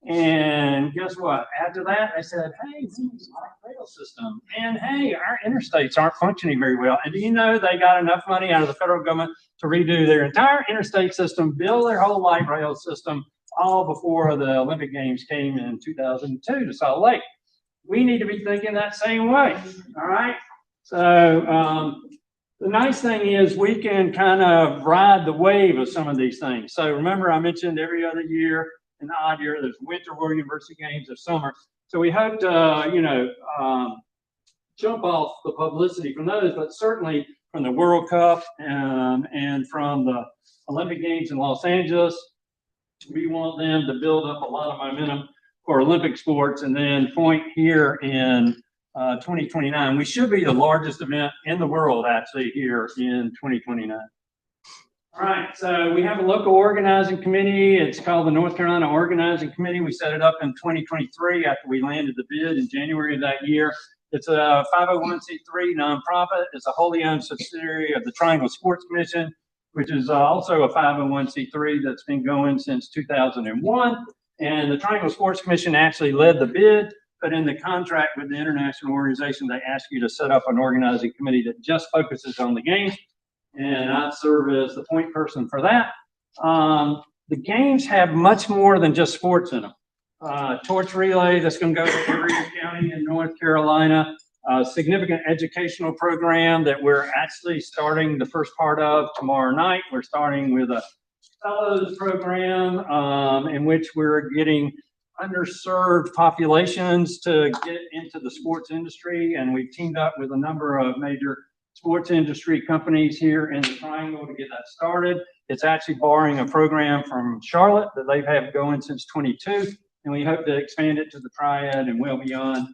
And guess what? After that, they said, hey, we need a light rail system. And hey, our interstates aren't functioning very well. And do you know they got enough money out of the federal government to redo their entire interstate system, build their whole light rail system, all before the Olympic Games came in 2002 to Salt Lake. We need to be thinking that same way. All right. So the nice thing is we can kind of ride the wave of some of these things. So remember, I mentioned every other year, an odd year, there's Winter World University Games of summer. So we hope to, jump off the publicity from those, but certainly from the World Cup and from the Olympic Games in Los Angeles, we want them to build up a lot of momentum for Olympic sports. And then point here in 2029, we should be the largest event in the world actually here in 2029. All right, so we have a local organizing committee. It's called the North Carolina Organizing Committee. We set it up in 2023 after we landed the bid in January of that year. It's a 501c3 nonprofit. It's a wholly owned subsidiary of the Triangle Sports Commission, which is also a 501c3 that's been going since 2001. And the Triangle Sports Commission actually led the bid, but in the contract with the international organization, they ask you to set up an organizing committee that just focuses on the games. And I serve as the point person for that. The games have much more than just sports in them. Torch relay that's going to go to every county in North Carolina. A significant educational program that we're actually starting the first part of tomorrow night. We're starting with a fellows program in which we're getting underserved populations to get into the sports industry, and we've teamed up with a number of major sports industry companies here in the Triangle to get that started. It's actually borrowing a program from Charlotte that they've had going since 22, and we hope to expand it to the Triad and well beyond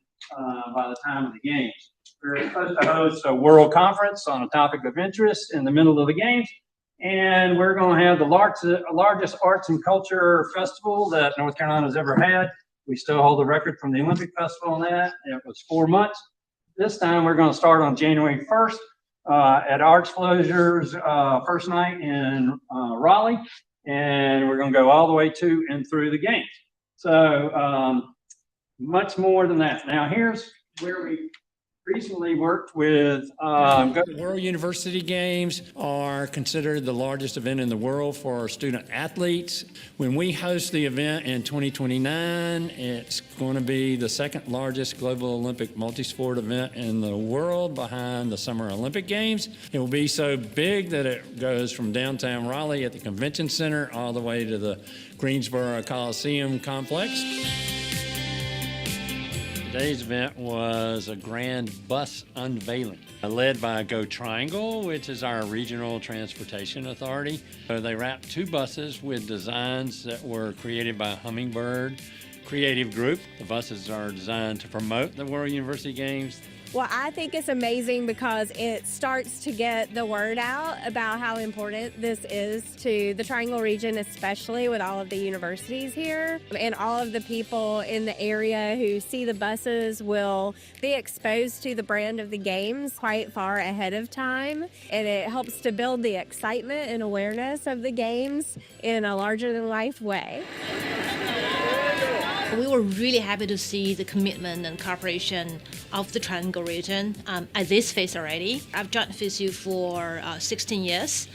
by the time of the games. We're supposed to host a world conference on a topic of interest in the middle of the games, and we're going to have the largest arts and culture festival that North Carolina's ever had. We still hold the record from the Olympic Festival on that. It was 4 months. This time we're going to start on January 1st at Arts Closure's first night in Raleigh, and we're going to go all the way to and through the games. So much more than that. Now here's where we recently worked with World University Games are considered the largest event in the world for student athletes. When we host the event in 2029, it's going to be the second largest global Olympic multi-sport event in the world behind the Summer Olympic Games. It will be so big that it goes from downtown Raleigh at the Convention Center all the way to the Greensboro Coliseum complex. Today's event was a grand bus unveiling led by Go Triangle, which is our regional transportation authority. They wrapped 2 buses with designs that were created by Hummingbird Creative Group. The buses are designed to promote the World University Games. Well, I think it's amazing because it starts to get the word out about how important this is to the Triangle region, especially with all of the universities here. And all of the people in the area who see the buses will be exposed to the brand of the games quite far ahead of time. And it helps to build the excitement and awareness of the games in a larger-than-life way. We were really happy to see the commitment and cooperation of the Triangle region at this phase already. I've joined FISU for 16 years,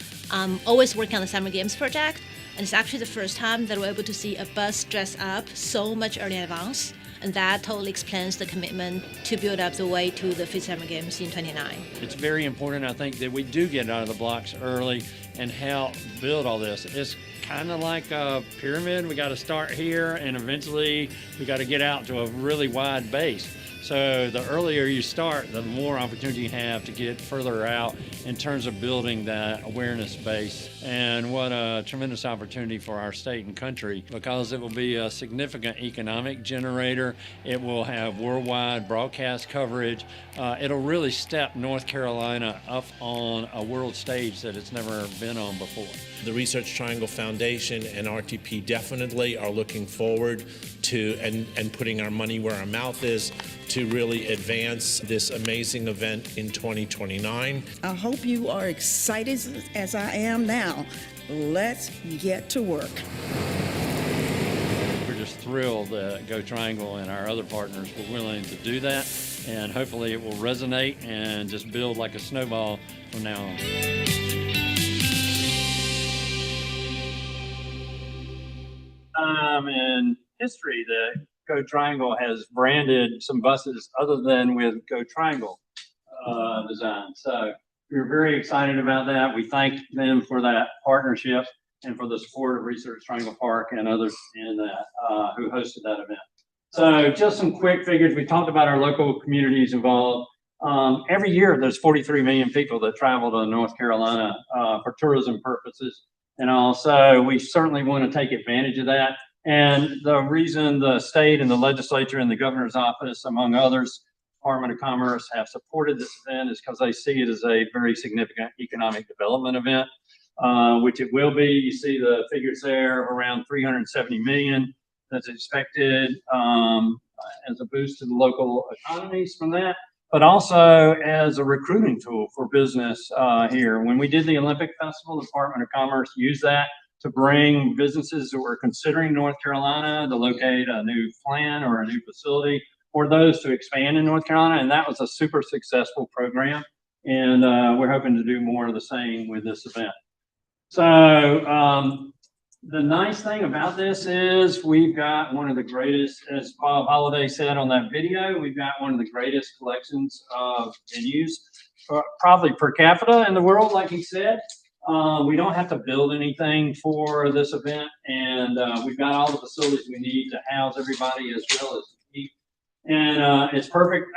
always working on the Summer Games project, and it's actually the first time that we're able to see a bus dress up so much early in advance, and that totally explains the commitment to build up the way to the FISU Summer Games in 29. It's very important, I think, that we do get out of the blocks early and help build all this. It's kind of like a pyramid. We got to start here and eventually we got to get out to a really wide base. So the earlier you start, the more opportunity you have to get further out in terms of building that awareness base. And what a tremendous opportunity for our state and country, because it will be a significant economic generator. It will have worldwide broadcast coverage. It'll really step North Carolina up on a world stage that it's never been on before. The Research Triangle Foundation and RTP definitely are looking forward to and putting our money where our mouth is to really advance this amazing event in 2029. I hope you are excited as I am now. Let's get to work. We're just thrilled that Go Triangle and our other partners were willing to do that, and hopefully it will resonate and just build like a snowball from now on. In history that Go Triangle has branded some buses other than with Go Triangle design. So we're very excited about that. We thank them for that partnership and for the support of Research Triangle Park and others in that who hosted that event. So just some quick figures. We talked about our local communities involved. Every year there's 43 million people that travel to North Carolina for tourism purposes. And also we certainly want to take advantage of that. And the reason the state and the legislature and the governor's office, among others, Department of Commerce, have supported this event is because they see it as a very significant economic development event. which it will be. You see the figures there, around 370 million that's expected as a boost to the local economies from that, but also as a recruiting tool for business here. When we did the Olympic Festival, the Department of Commerce used that to bring businesses that were considering North Carolina to locate a new plant or a new facility, or those to expand in North Carolina, and that was a super successful program. And we're hoping to do more of the same with this event. So the nice thing about this is we've got one of the greatest, as Bob Holliday said on that video, we've got one of the greatest collections of venues, probably per capita in the world, like he said. We don't have to build anything for this event, and we've got all the facilities we need to house everybody as well as eat. And it's perfect.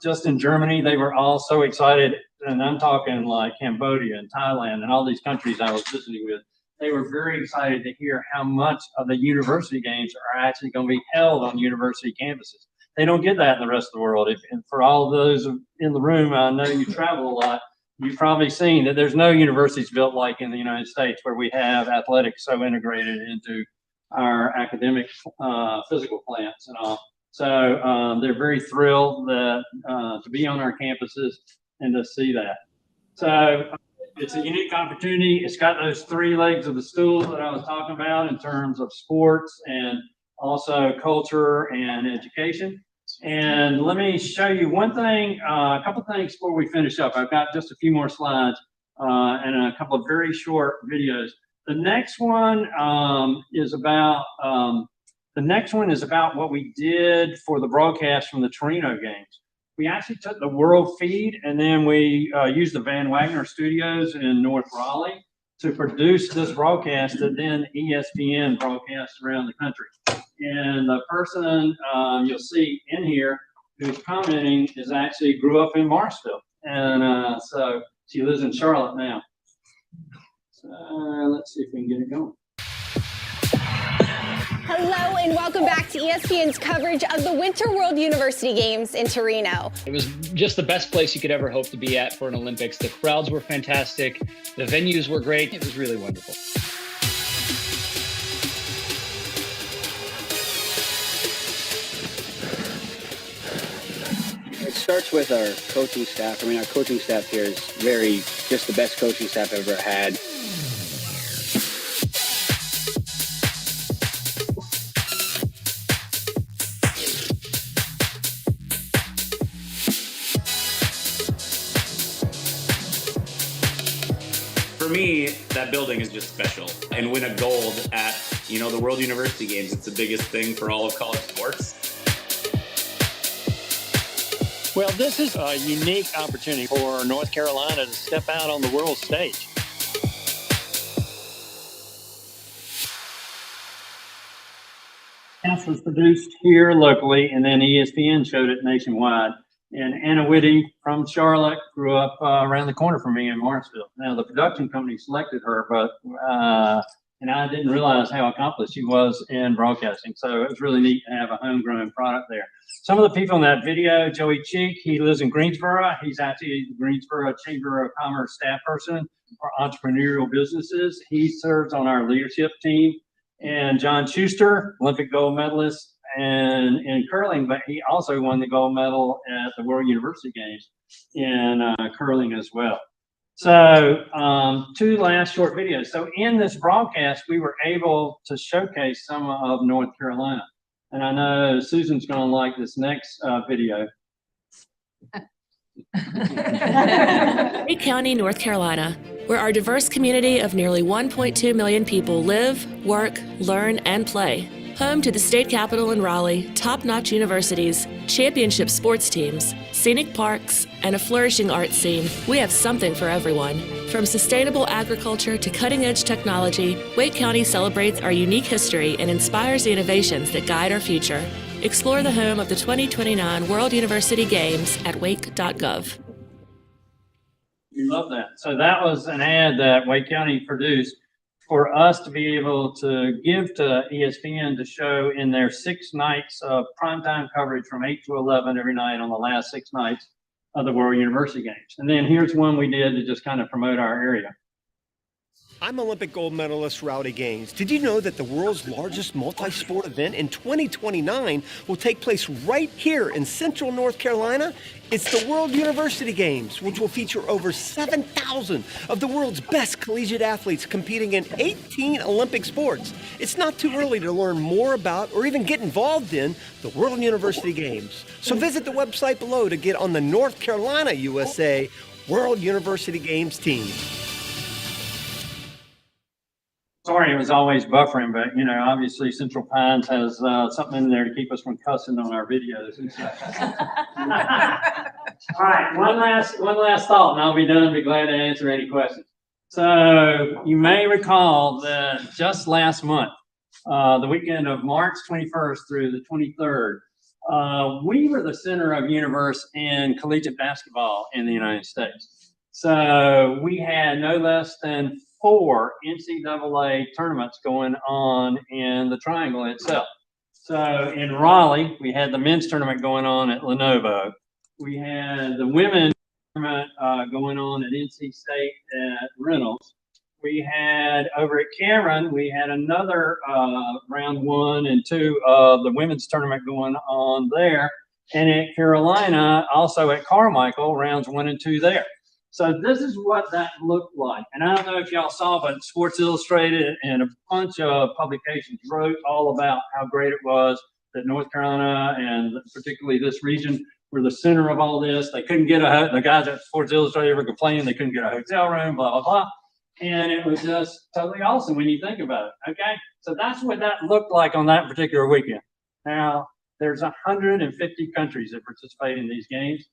Just in Germany, they were all so excited, and I'm talking like Cambodia and Thailand and all these countries I was visiting with. They were very excited to hear how much of the university games are actually going to be held on university campuses. They don't get that in the rest of the world. And for all of those in the room, I know you travel a lot. You've probably seen that there's no universities built like in the United States, where we have athletics so integrated into our academic physical plants and all. So they're very thrilled that to be on our campuses and to see that. So it's a unique opportunity. It's got those three legs of the stool that I was talking about in terms of sports and also culture and education. And let me show you one thing, a couple things before we finish up. I've got just a few more slides and a couple of very short videos. The next one is about what we did for the broadcast from the Torino games. We actually took the world feed, and then we used the Van Wagner Studios in North Raleigh to produce this broadcast that then ESPN broadcasts around the country. And the person you'll see in here who's commenting is actually grew up in Marshville. And so she lives in Charlotte now. So let's see if we can get it going. Hello and welcome back to ESPN's coverage of the Winter World University Games in Torino. It was just the best place you could ever hope to be at for an Olympics. The crowds were fantastic. The venues were great. It was really wonderful. It starts with our coaching staff. I mean, our coaching staff here is just the best coaching staff I've ever had. For me, that building is just special. And win a gold at, the World University Games, it's the biggest thing for all of college sports. Well, this is a unique opportunity for North Carolina to step out on the world stage. This was produced here locally, and then ESPN showed it nationwide. And Anna Whitty from Charlotte grew up around the corner from me in Marshville. Now, the production company selected her, but and I didn't realize how accomplished she was in broadcasting. So it was really neat to have a homegrown product there. Some of the people in that video, Joey Cheek, he lives in Greensboro. He's actually the Greensboro Chamber of Commerce staff person for entrepreneurial businesses. He serves on our leadership team. And John Schuster, Olympic gold medalist and in curling, but he also won the gold medal at the World University Games in curling as well. So two last short videos. So in this broadcast, we were able to showcase some of North Carolina. And I know Susan's going to like this next video. Wake County, North Carolina, where our diverse community of nearly 1.2 million people live, work, learn, and play. Home to the state capital in Raleigh, top-notch universities, championship sports teams, scenic parks, and a flourishing arts scene, we have something for everyone. From sustainable agriculture to cutting-edge technology, Wake County celebrates our unique history and inspires the innovations that guide our future. Explore the home of the 2029 World University Games at wake.gov. We love that. So that was an ad that Wake County produced for us to be able to give to ESPN to show in their 6 nights of primetime coverage from 8 to 11 every night on the last 6 nights of the World University Games. And then here's one we did to just kind of promote our area. I'm Olympic gold medalist Rowdy Gaines. Did you know that the world's largest multi-sport event in 2029 will take place right here in Central North Carolina? It's the World University Games, which will feature over 7,000 of the world's best collegiate athletes competing in 18 Olympic sports. It's not too early to learn more about or even get involved in the World University Games. So visit the website below to get on the North Carolina USA World University Games team. Sorry, it was always buffering, but you know, obviously Central Pines has something in there to keep us from cussing on our videos and stuff. All right, one last thought, and I'll be done. Be glad to answer any questions. So you may recall that just last month, the weekend of March 21st through the 23rd, we were the center of universe in collegiate basketball in the United States. So we had no less than 4 NCAA tournaments going on in the Triangle itself. So in Raleigh, we had the men's tournament going on at Lenovo. We had the women's tournament going on at NC State at Reynolds. We had over at Cameron, we had another round 1 and 2 of the women's tournament going on there. And at Carolina, also at Carmichael, rounds 1 and 2 there. So this is what that looked like. And I don't know if y'all saw, but Sports Illustrated and a bunch of publications wrote all about how great it was that North Carolina and particularly this region were the center of all this. They couldn't get the guys at Sports Illustrated were complaining they couldn't get a hotel room, blah, blah, blah. And it was just totally awesome when you think about it, okay? So that's what that looked like on that particular weekend. Now, there's 150 countries that participate in these games.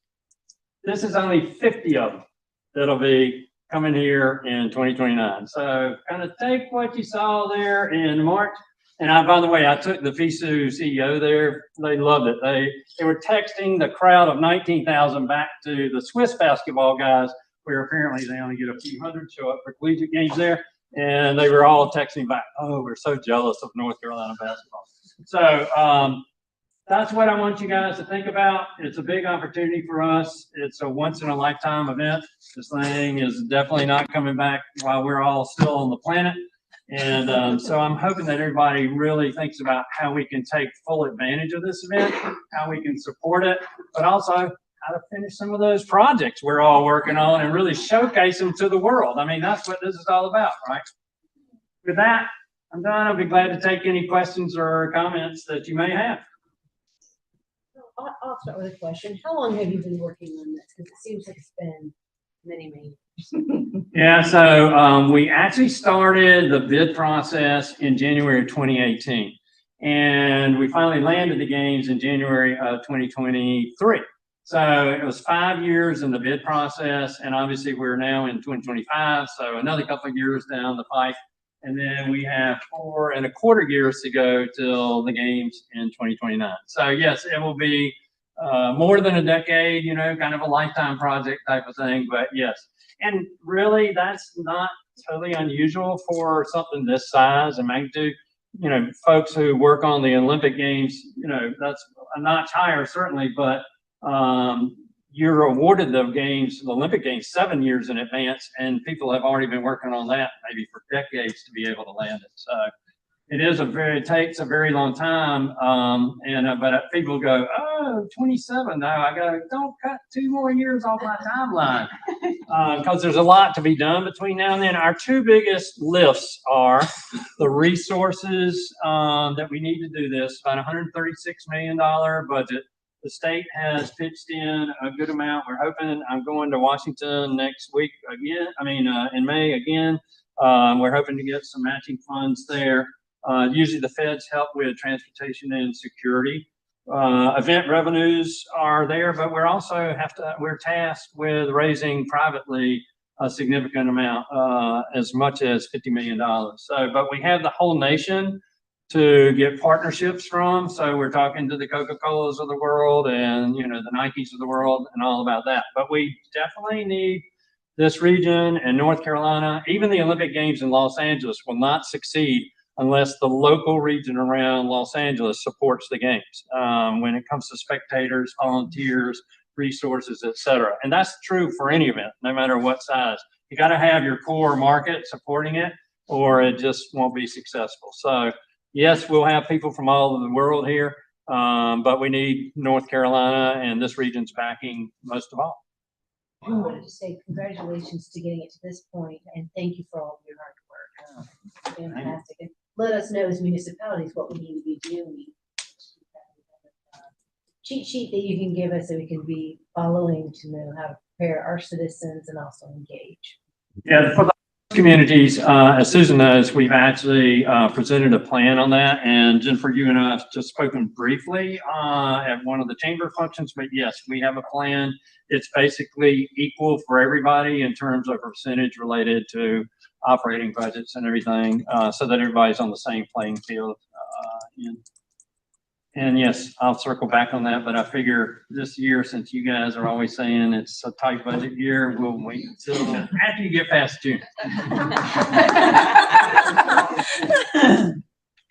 This is only 50 of them that'll be coming here in 2029. So kind of take what you saw there in March. And by the way, I took the FISU CEO there. They loved it. They were texting the crowd of 19,000 back to the Swiss basketball guys, where apparently they only get a few hundred show up for collegiate games there. And they were all texting back, oh, we're so jealous of North Carolina basketball. So that's what I want you guys to think about. It's a big opportunity for us. It's a once in a lifetime event. This thing is definitely not coming back while we're all still on the planet. And so I'm hoping that everybody really thinks about how we can take full advantage of this event, how we can support it, but also how to finish some of those projects we're all working on and really showcase them to the world. I mean, that's what this is all about, right? With that, I'm done. I'll be glad to take any questions or comments that you may have. I'll start with a question. How long have you been working on this? Because it seems like it's been many years. Yeah, so we actually started the bid process in January of 2018. And we finally landed the games in January of 2023. So it was 5 years in the bid process. And obviously we're now in 2025. So another couple of years down the pipe. And then we have 4.25 years to go till the games in 2029. So yes, it will be more than a decade, you know, kind of a lifetime project type of thing. But yes, and really that's not totally unusual for something this size and magnitude. You know, folks who work on the Olympic Games, you know, that's a notch higher certainly, but you're awarded the games, the Olympic Games, 7 years in advance, and people have already been working on that maybe for decades to be able to land it. So it takes a very long time. But people go, oh, 27 now, don't cut 2 more years off my timeline. Because there's a lot to be done between now and then. Our 2 biggest lifts are the resources that we need to do this, about $136 million budget. The state has pitched in a good amount. We're hoping, I'm going to Washington next week again, in May again. We're hoping to get some matching funds there. Usually the feds help with transportation and security. Event revenues are there, but we're tasked with raising privately a significant amount, as much as $50 million. But we have the whole nation to get partnerships from. So we're talking to the Coca-Colas of the world and, you know, the Nikes of the world and all about that. But we definitely need this region and North Carolina. Even the Olympic Games in Los Angeles will not succeed unless the local region around Los Angeles supports the games when it comes to spectators, volunteers, resources, etc. And that's true for any event, no matter what size. You got to have your core market supporting it, or it just won't be successful. So yes, we'll have people from all over the world here, but we need North Carolina and this region's backing most of all. I wanted to say congratulations to getting it to this point, and thank you for all of your hard work. Fantastic. And let us know as municipalities what we need to be doing. Cheat sheet that you can give us so we can be following to know how to prepare our citizens and also engage. Yeah, for the communities, as Susan knows, we've actually presented a plan on that. And Jennifer, you and I have just spoken briefly at one of the chamber functions, but yes, we have a plan. It's basically equal for everybody in terms of percentage related to operating budgets and everything, so that everybody's on the same playing field. And yes, I'll circle back on that, but I figure this year, since you guys are always saying it's a tight budget year, we'll wait until after you get past June.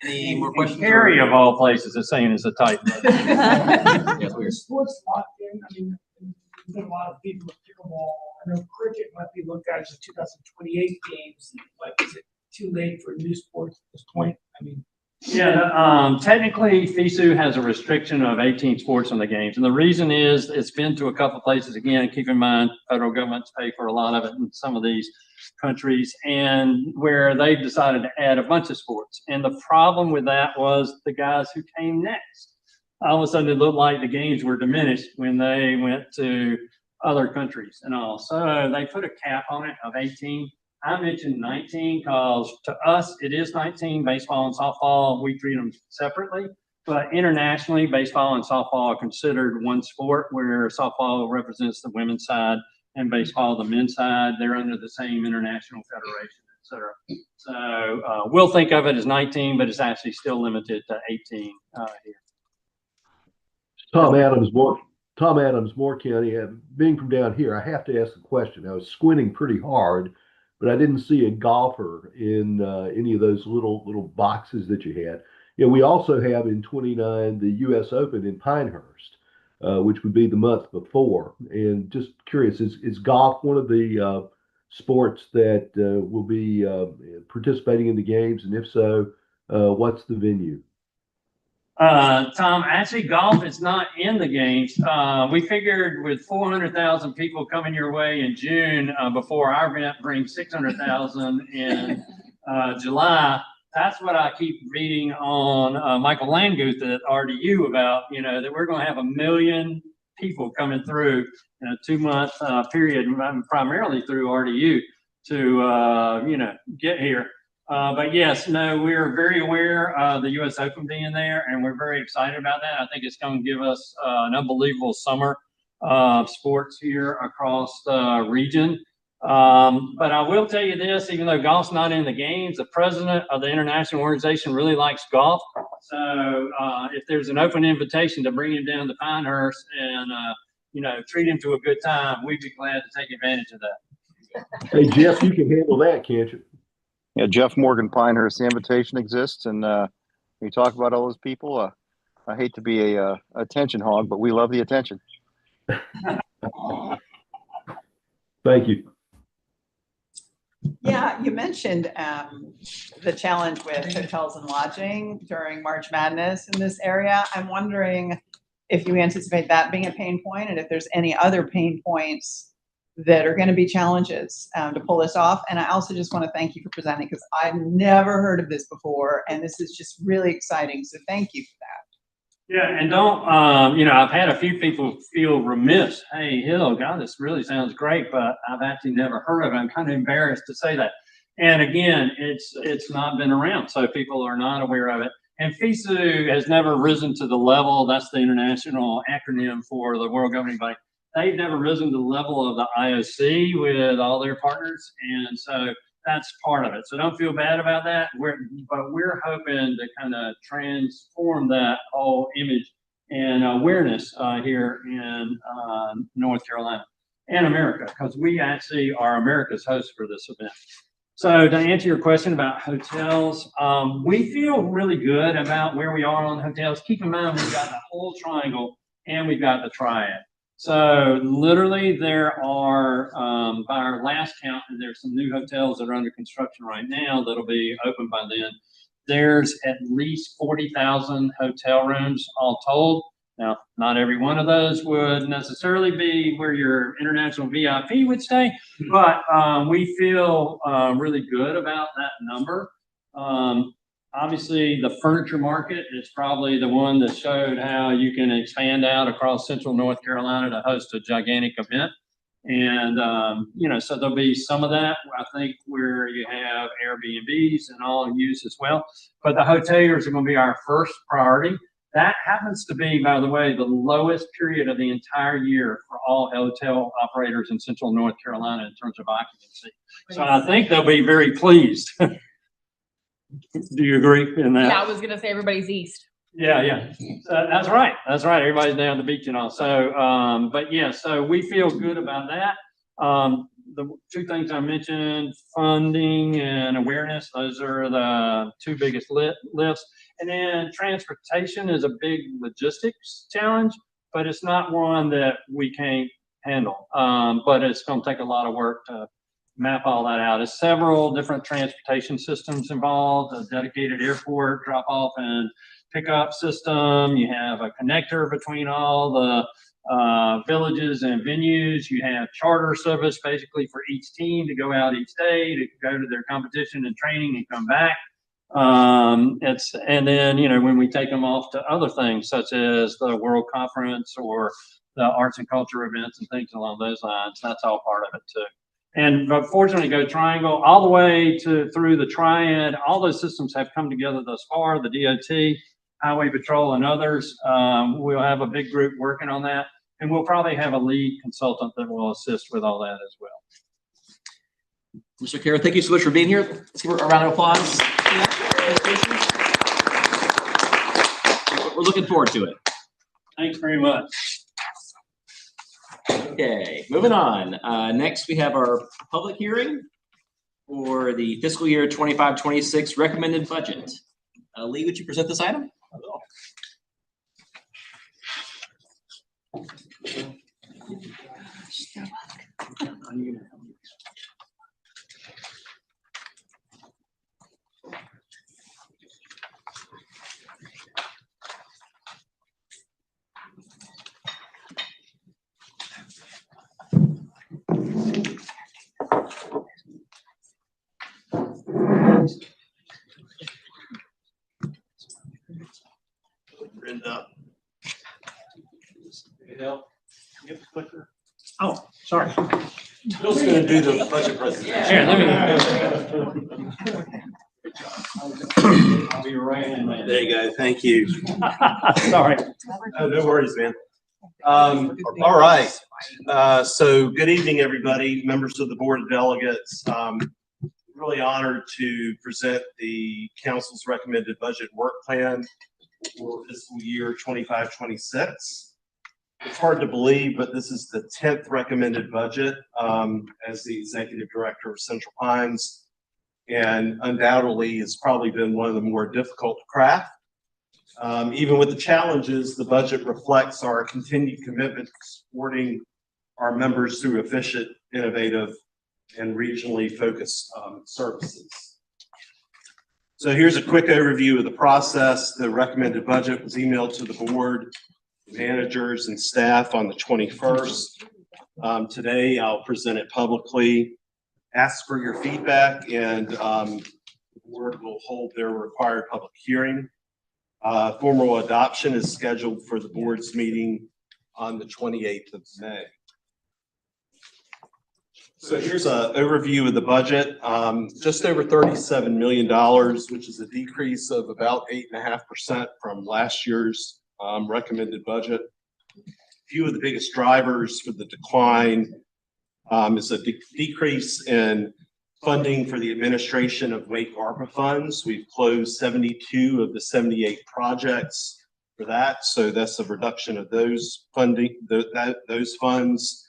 Any more questions? Harry of all places is saying it's a tight budget. The sports locked in. I mean, there's been a lot of people with pickleball. I know cricket might be looked at as the 2028 games, but is it too late for new sports at this point? I mean. Yeah, technically FISU has a restriction of 18 sports in the games. And the reason is it's been to a couple of places. Again, keep in mind, federal governments pay for a lot of it in some of these countries, and where they've decided to add a bunch of sports. And the problem with that was the guys who came next. All of a sudden it looked like the games were diminished when they went to other countries and all. So they put a cap on it of 18. I mentioned 19 because to us, it is 19. Baseball and softball, we treat them separately. But internationally, baseball and softball are considered one sport, where softball represents the women's side and baseball the men's side. They're under the same international federation, et cetera. So we'll think of it as 19, but it's actually still limited to 18 here. Tom Adams, Moore County. Being from down here, I have to ask a question. I was squinting pretty hard, but I didn't see a golfer in any of those little boxes that you had. Yeah, we also have in 29 the U.S. Open in Pinehurst, which would be the month before. And just curious, is golf one of the sports that will be participating in the games? And if so, what's the venue? Tom, actually golf is not in the games. We figured with 400,000 people coming your way in June, before our event brings 600,000 in July. That's what I keep reading on Michael Languth at RDU about, that we're going to have 1 million people coming through in a 2-month period, primarily through RDU to, get here. But yes, no, we're very aware of the U.S. Open being there, and we're very excited about that. I think it's going to give us an unbelievable summer of sports here across the region. But I will tell you this, even though golf's not in the games, the president of the international organization really likes golf. So if there's an open invitation to bring him down to Pinehurst and, treat him to a good time, we'd be glad to take advantage of that. Hey, Jeff, you can handle that, can't you? Yeah, Jeff Morgan, Pinehurst. The invitation exists, and we talk about all those people. I hate to be a attention hog, but we love the attention. Thank you. Yeah, you mentioned the challenge with hotels and lodging during March Madness in this area. I'm wondering if you anticipate that being a pain point, and if there's any other pain points that are going to be challenges to pull this off. And I also just want to thank you for presenting, because I've never heard of this before, and this is just really exciting. So thank you for that. Yeah, and don't, I've had a few people feel remiss. Hey, Hill, God, this really sounds great, but I've actually never heard of it. I'm kind of embarrassed to say that. And again, it's not been around, so people are not aware of it. And FISU has never risen to the level, that's the international acronym for the World Governing Body. They've never risen to the level of the IOC with all their partners, and so that's part of it. So don't feel bad about that. But we're hoping to kind of transform that whole image and awareness here in North Carolina and America, because we actually are America's host for this event. So to answer your question about hotels, we feel really good about where we are on hotels. Keep in mind, we've got the whole triangle and we've got the triad. So literally there are, by our last count, and there's some new hotels that are under construction right now that'll be open by then. There's at least 40,000 hotel rooms all told. Now, not every one of those would necessarily be where your international VIP would stay, but we feel really good about that number. Obviously, the furniture market is probably the one that showed how you can expand out across central North Carolina to host a gigantic event. And, you know, so there'll be some of that, I think, where you have Airbnbs and all use as well. But the hoteliers are going to be our first priority. That happens to be, by the way, the lowest period of the entire year for all hotel operators in central North Carolina in terms of occupancy. So I think they'll be very pleased. Do you agree in that? Yeah, I was gonna say everybody's east. Yeah. So that's right. That's right. Everybody's down the beach and all. So, but yeah, so we feel good about that. The two things I mentioned, funding and awareness, those are the two biggest lifts. And then transportation is a big logistics challenge, but it's not one that we can't handle. But it's going to take a lot of work to map all that out. There's several different transportation systems involved, a dedicated airport drop off and pickup system. You have a connector between all the villages and venues. You have charter service basically for each team to go out each day to go to their competition and training and come back. And then, you know, when we take them off to other things such as the World Conference or the arts and culture events and things along those lines, that's all part of it too. And but fortunately, Go Triangle all the way through the Triad, all those systems have come together thus far. The DOT, Highway Patrol, and others. We'll have a big group working on that, and we'll probably have a lead consultant that will assist with all that as well. Mr. Kara, thank you so much for being here. Let's give her a round of applause. We're looking forward to it. Thanks very much. Okay, moving on. Next, we have our public hearing for the fiscal year 25-26 recommended budget. Lee, would you present this item? Brenda. Oh, sorry. Bill's going to do the budget presentation. Here, let me. I'll be right in there. There you go. Thank you. Sorry. Oh, no worries, man. All right. So good evening, everybody, members of the Board of Delegates. Really honored to present the council's recommended budget work plan for fiscal year 25-26. It's hard to believe, but this is the 10th recommended budget as the executive director of Central Pines, and undoubtedly it's probably been one of the more difficult to craft. Even with the challenges, the budget reflects our continued commitment to supporting our members through efficient, innovative, and regionally focused services. So here's a quick overview of the process. The recommended budget was emailed to the board, managers, and staff on the 21st. Today, I'll present it publicly, ask for your feedback, and the board will hold their required public hearing. Formal adoption is scheduled for the board's meeting on the 28th of May. So here's an overview of the budget. Just over $37 million, which is a decrease of about 8.5% from last year's recommended budget. A few of the biggest drivers for the decline is a decrease in funding for the administration of Wake ARPA funds. We've closed 72 of the 78 projects for that, so that's a reduction of those funding, those funds.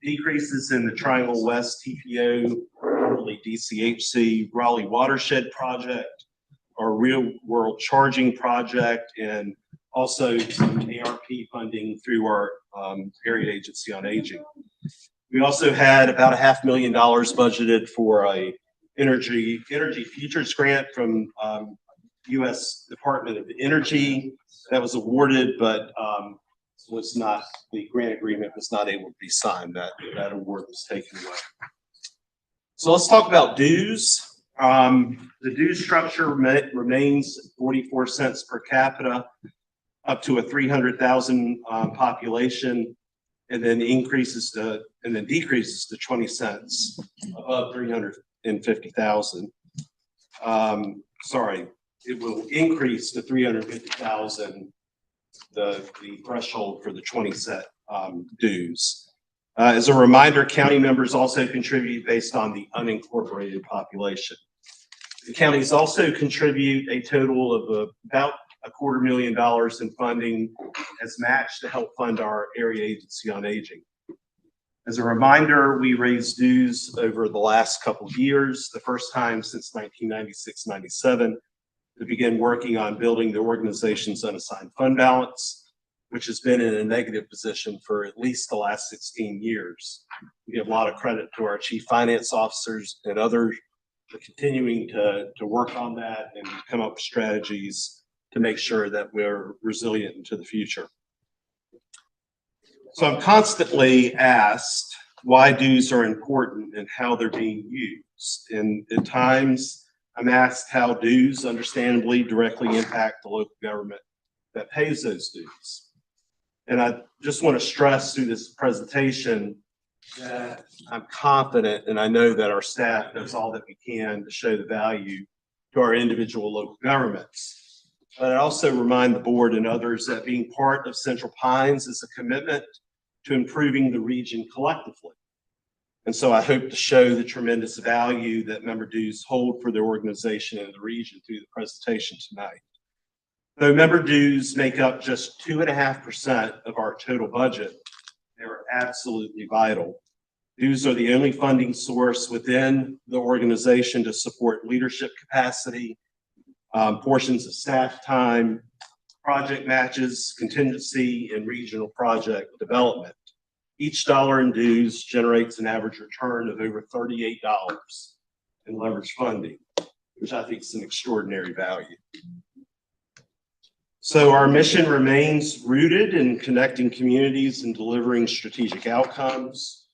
Decreases in the Triangle West TPO, formerly DCHC, Raleigh Watershed Project, our real world charging project, and also some ARP funding through our area agency on aging. We also had about $500,000 budgeted for a energy futures grant from U.S. Department of Energy that was awarded, but was not, the grant agreement was not able to be signed. That award was taken away. So let's talk about dues. The dues structure remains 44 cents per capita up to a 300,000 population, and then decreases to 20 cents above 350,000. Sorry, it will increase to 350,000, the threshold for the 20-cent dues. As a reminder, county members also contribute based on the unincorporated population. The counties also contribute a total of about $250,000 in funding as match to help fund our area agency on aging. As a reminder, we raised dues over the last couple of years, the first time since 1996-97, to begin working on building the organization's unassigned fund balance, which has been in a negative position for at least the last 16 years. We give a lot of credit to our chief finance officers and others for continuing to work on that and come up with strategies to make sure that we're resilient into the future. So I'm constantly asked why dues are important and how they're being used. And at times I'm asked how dues understandably directly impact the local government that pays those dues. And I just want to stress through this presentation that I'm confident, and I know that our staff does all that we can to show the value to our individual local governments. But I also remind the board and others that being part of Central Pines is a commitment to improving the region collectively. And so I hope to show the tremendous value that member dues hold for the organization and the region through the presentation tonight. Though member dues make up just 2.5% of our total budget, they are absolutely vital. Dues are the only funding source within the organization to support leadership capacity, portions of staff time, project matches, contingency, and regional project development. Each dollar in dues generates an average return of over $38 in leverage funding, which I think is an extraordinary value. So our mission remains rooted in connecting communities and delivering strategic outcomes.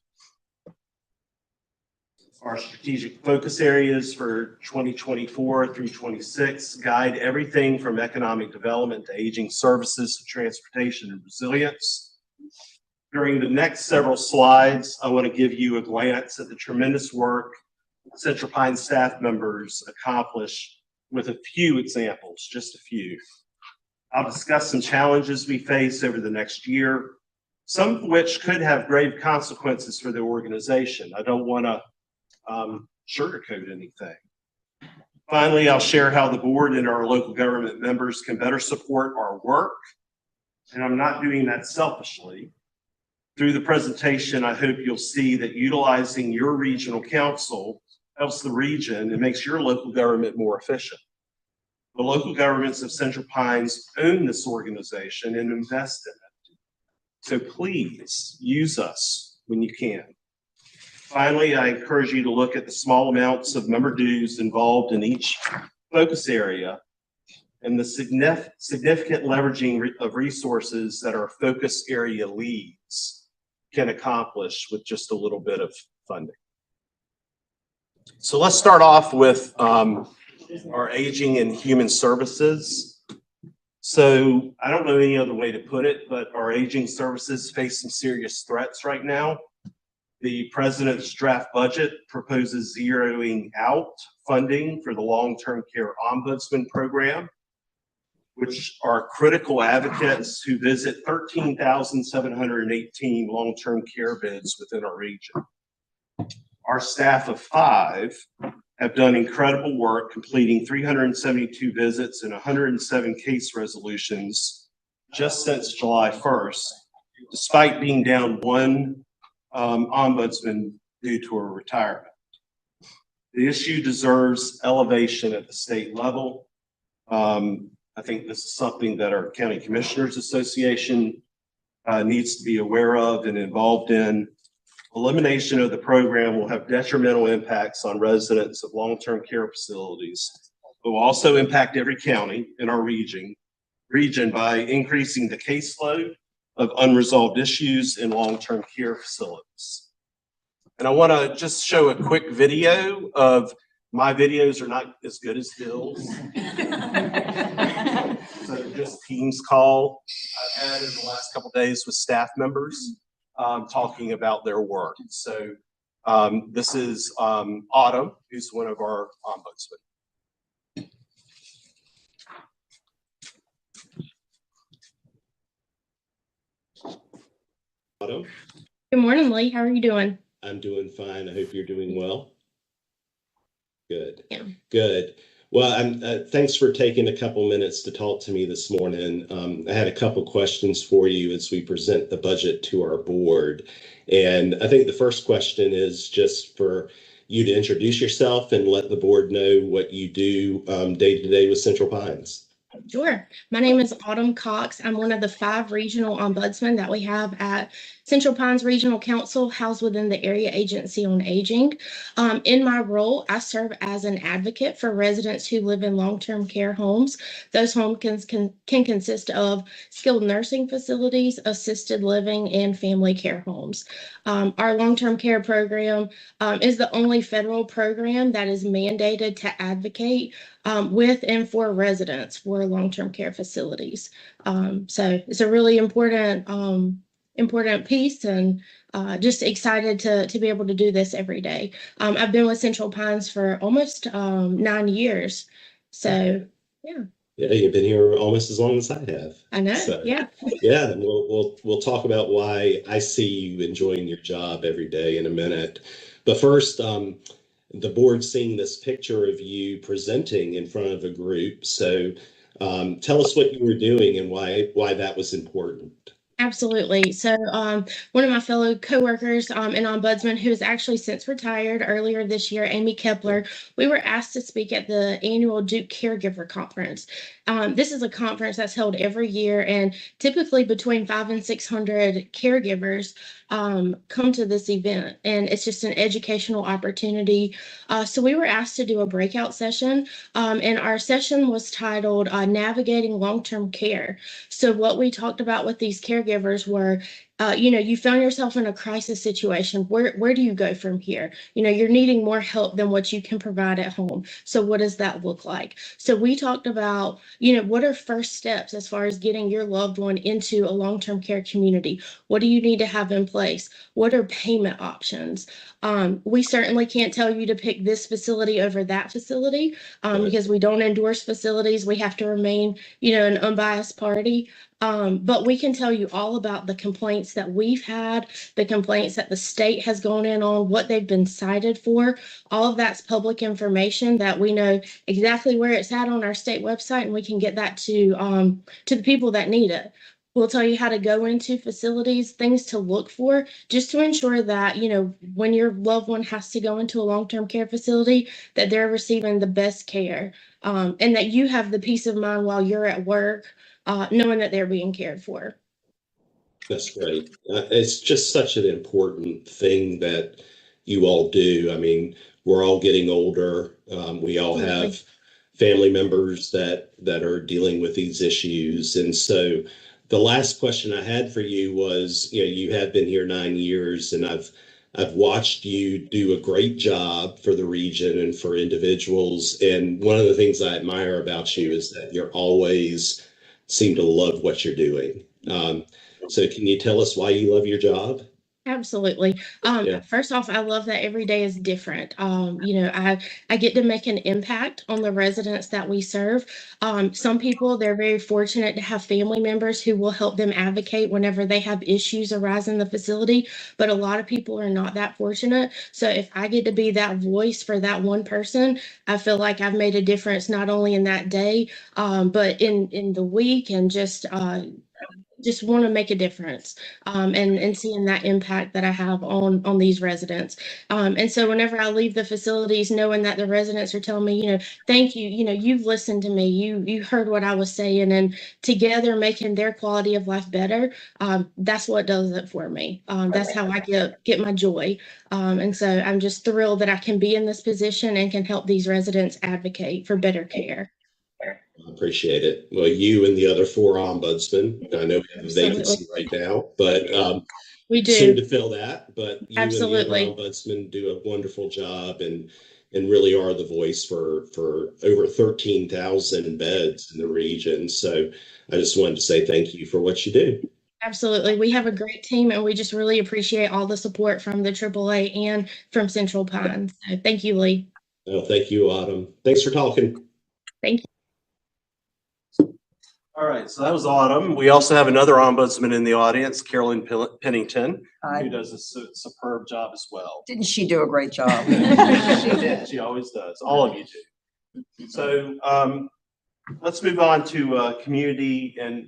Our strategic focus areas for 2024 through 26 guide everything from economic development to aging services to transportation and resilience. During the next several slides, I want to give you a glance at the tremendous work Central Pines staff members accomplish with a few examples, just a few. I'll discuss some challenges we face over the next year, some of which could have grave consequences for the organization. I don't want to sugarcoat anything. Finally, I'll share how the board and our local government members can better support our work, and I'm not doing that selfishly. Through the presentation, I hope you'll see that utilizing your regional council helps the region and makes your local government more efficient. The local governments of Central Pines own this organization and invest in it. So please use us when you can. Finally, I encourage you to look at the small amounts of member dues involved in each focus area and the significant leveraging of resources that our focus area leads can accomplish with just a little bit of funding. So let's start off with our aging and human services. So I don't know any other way to put it, but our aging services face some serious threats right now. The president's draft budget proposes zeroing out funding for the long-term care ombudsman program, which are critical advocates who visit 13,718 long-term care beds within our region. Our staff of 5 have done incredible work completing 372 visits and 107 case resolutions just since July 1st, despite being down 1 ombudsman due to a retirement. The issue deserves elevation at the state level. I think this is something that our County Commissioners Association needs to be aware of and involved in. Elimination of the program will have detrimental impacts on residents of long-term care facilities. It will also impact every county in our region by increasing the caseload of unresolved issues in long-term care facilities. And I want to just show a quick video of, my videos are not as good as Hill's. So just Teams call I've had in the last couple of days with staff members talking about their work. So this is Autumn, who's one of our ombudsmen. Autumn. Good morning, Lee. How are you doing? I'm doing fine. I hope you're doing well. Good. Yeah. Good. Well, thanks for taking a couple minutes to talk to me this morning. I had a couple questions for you as we present the budget to our board. And I think the first question is just for you to introduce yourself and let the board know what you do day to day with Central Pines. Sure. My name is Autumn Cox. I'm one of the 5 regional ombudsmen that we have at Central Pines Regional Council, housed within the Area Agency on Aging. In my role, I serve as an advocate for residents who live in long-term care homes. Those homes can consist of skilled nursing facilities, assisted living, and family care homes. Our long-term care program is the only federal program that is mandated to advocate with and for residents for long-term care facilities. So it's a really important piece, and just excited to be able to do this every day. I've been with Central Pines for almost 9 years. So yeah. Yeah, you've been here almost as long as I have. I know. So, yeah. Yeah, and we'll talk about why I see you enjoying your job every day in a minute. But first, the board seeing this picture of you presenting in front of a group. So tell us what you were doing and why that was important. Absolutely. So one of my fellow coworkers and ombudsman who has actually since retired earlier this year, Amy Kepler, we were asked to speak at the annual Duke Caregiver Conference. This is a conference that's held every year, and typically between 500 and 600 caregivers come to this event, and it's just an educational opportunity. So we were asked to do a breakout session, and our session was titled Navigating Long-Term Care. So what we talked about with these caregivers were, you found yourself in a crisis situation. Where do you go from here? You're needing more help than what you can provide at home. So what does that look like? So we talked about, what are first steps as far as getting your loved one into a long-term care community? What do you need to have in place? What are payment options? We certainly can't tell you to pick this facility over that facility because we don't endorse facilities. We have to remain, an unbiased party. But we can tell you all about the complaints that we've had, the complaints that the state has gone in on, what they've been cited for. All of that's public information that we know exactly where it's at on our state website, and we can get that to the people that need it. We'll tell you how to go into facilities, things to look for, just to ensure that, when your loved one has to go into a long-term care facility, that they're receiving the best care, and that you have the peace of mind while you're at work, knowing that they're being cared for. That's great. It's just such an important thing that you all do. I mean, we're all getting older. We all have family members that are dealing with these issues. And so the last question I had for you was, you have been here 9 years, and I've watched you do a great job for the region and for individuals. And one of the things I admire about you is that you're always seem to love what you're doing. So can you tell us why you love your job? Absolutely. First off, I love that every day is different. I get to make an impact on the residents that we serve. Some people, they're very fortunate to have family members who will help them advocate whenever they have issues arise in the facility. But a lot of people are not that fortunate. So if I get to be that voice for that one person, I feel like I've made a difference not only in that day, but in the week, and just just want to make a difference, and seeing that impact that I have on these residents. And so whenever I leave the facilities, knowing that the residents are telling me, thank you, you've listened to me, you heard what I was saying, and together making their quality of life better, that's what does it for me. That's how I get my joy. And so I'm just thrilled that I can be in this position and can help these residents advocate for better care. I appreciate it. Well, you and the other 4 ombudsmen, I know we have a vacancy right now, but we do soon to fill that. But you Absolutely. and the other ombudsmen do a wonderful job and really are the voice for over 13,000 beds in the region. So I just wanted to say thank you for what you do. Absolutely. We have a great team, and we just really appreciate all the support from the AAA and from Central Pines. So thank you, Lee. Oh, thank you, Autumn. Thanks for talking. Thank you. All right, so that was Autumn. We also have another ombudsman in the audience, Carolyn Pennington, who does a superb job as well. Didn't she do a great job? She did. She always does. All of you do. So let's move on to community and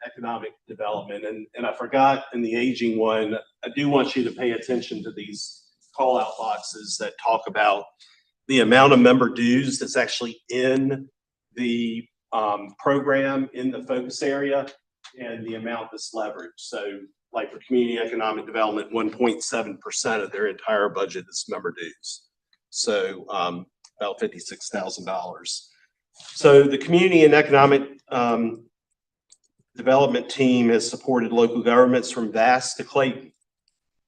economic development. And I forgot in the aging one, I do want you to pay attention to these call out boxes that talk about the amount of member dues that's actually in the program in the focus area and the amount that's leveraged. So like for community economic development, 1.7% of their entire budget is member dues. So about $56,000. So the community and economic development team has supported local governments from Vass to Clayton.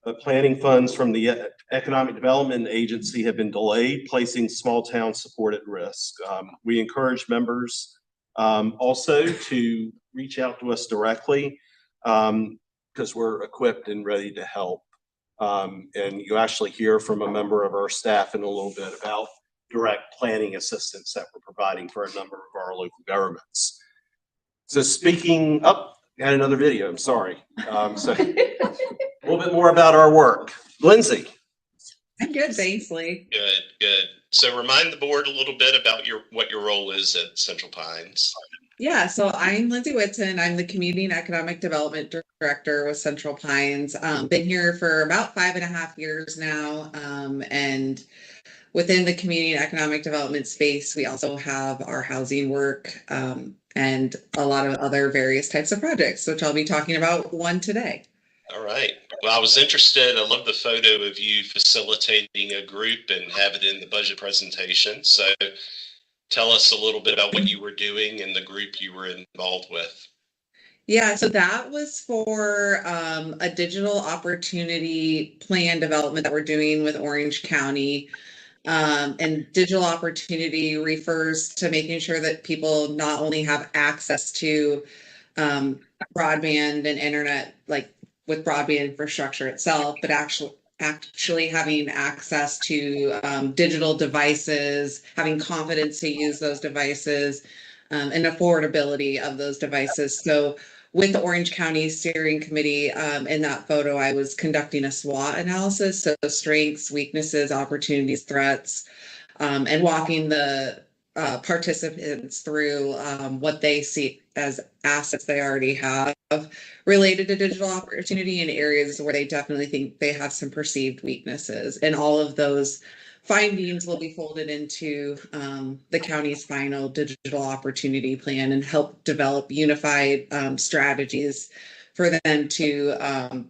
But planning funds from the Economic Development Agency have been delayed, placing small town support at risk. We encourage members also to reach out to us directly because we're equipped and ready to help. And you actually hear from a member of our staff in a little bit about direct planning assistance that we're providing for a number of our local governments. So speaking up, got another video, I'm sorry. So a little bit more about our work. Lindsay. I'm good, thanks, Lee. Good. So remind the board a little bit about what your role is at Central Pines. Yeah, so I'm Lindsay Whitson. I'm the Community and Economic Development Director with Central Pines. Been here for about 5.5 years now. And within the community and economic development space, we also have our housing work and a lot of other various types of projects, which I'll be talking about one today. All right. Well, I was interested. I love the photo of you facilitating a group and have it in the budget presentation. So tell us a little bit about what you were doing and the group you were involved with. Yeah, so that was for a digital opportunity plan development that we're doing with Orange County. And digital opportunity refers to making sure that people not only have access to broadband and internet, like with broadband infrastructure itself, but actually having access to digital devices, having confidence to use those devices, and affordability of those devices. So with the Orange County Steering Committee, in that photo, I was conducting a SWOT analysis, so strengths, weaknesses, opportunities, threats, and walking the participants through what they see as assets they already have related to digital opportunity in areas where they definitely think they have some perceived weaknesses. And all of those findings will be folded into the county's final digital opportunity plan and help develop unified strategies for them to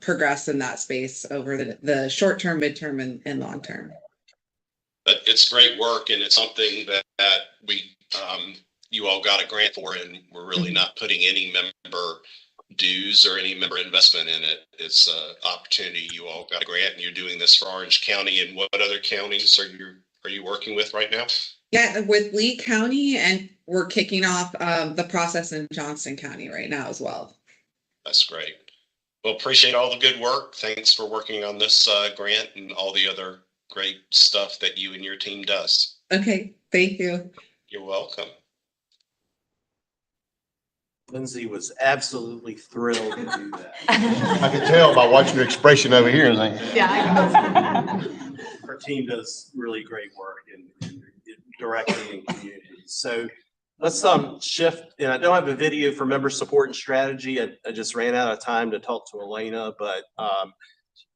progress in that space over the short term, midterm, and long term. But it's great work, and it's something that we you all got a grant for, and we're really not putting any member dues or any member investment in it. It's an opportunity. You all got a grant, and you're doing this for Orange County. And what other counties are you working with right now? Yeah, with Lee County, and we're kicking off the process in Johnston County right now as well. That's great. Well, appreciate all the good work. Thanks for working on this grant and all the other great stuff that you and your team does. Okay, thank you. You're welcome. Lindsay was absolutely thrilled to do that. I can tell by watching your expression over here. Yeah, Her team does really great work in directing in communities. So Let's shift, and I don't have a video for member support and strategy. I just ran out of time to talk to Elena, but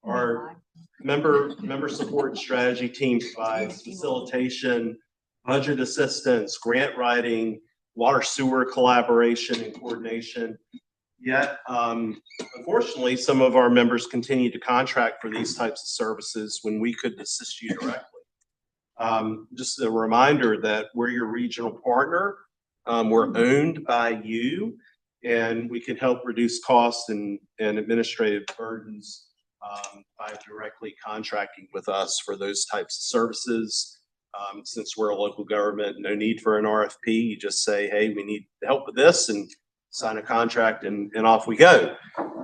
our member support and strategy team provides facilitation, budget assistance, grant writing, water sewer collaboration and coordination. Yet, unfortunately, some of our members continue to contract for these types of services when we could assist you directly. Just a reminder that we're your regional partner. We're owned by you, and we can help reduce costs and administrative burdens by directly contracting with us for those types of services. Since we're a local government, no need for an RFP. You just say, hey, we need help with this, and sign a contract, and off we go.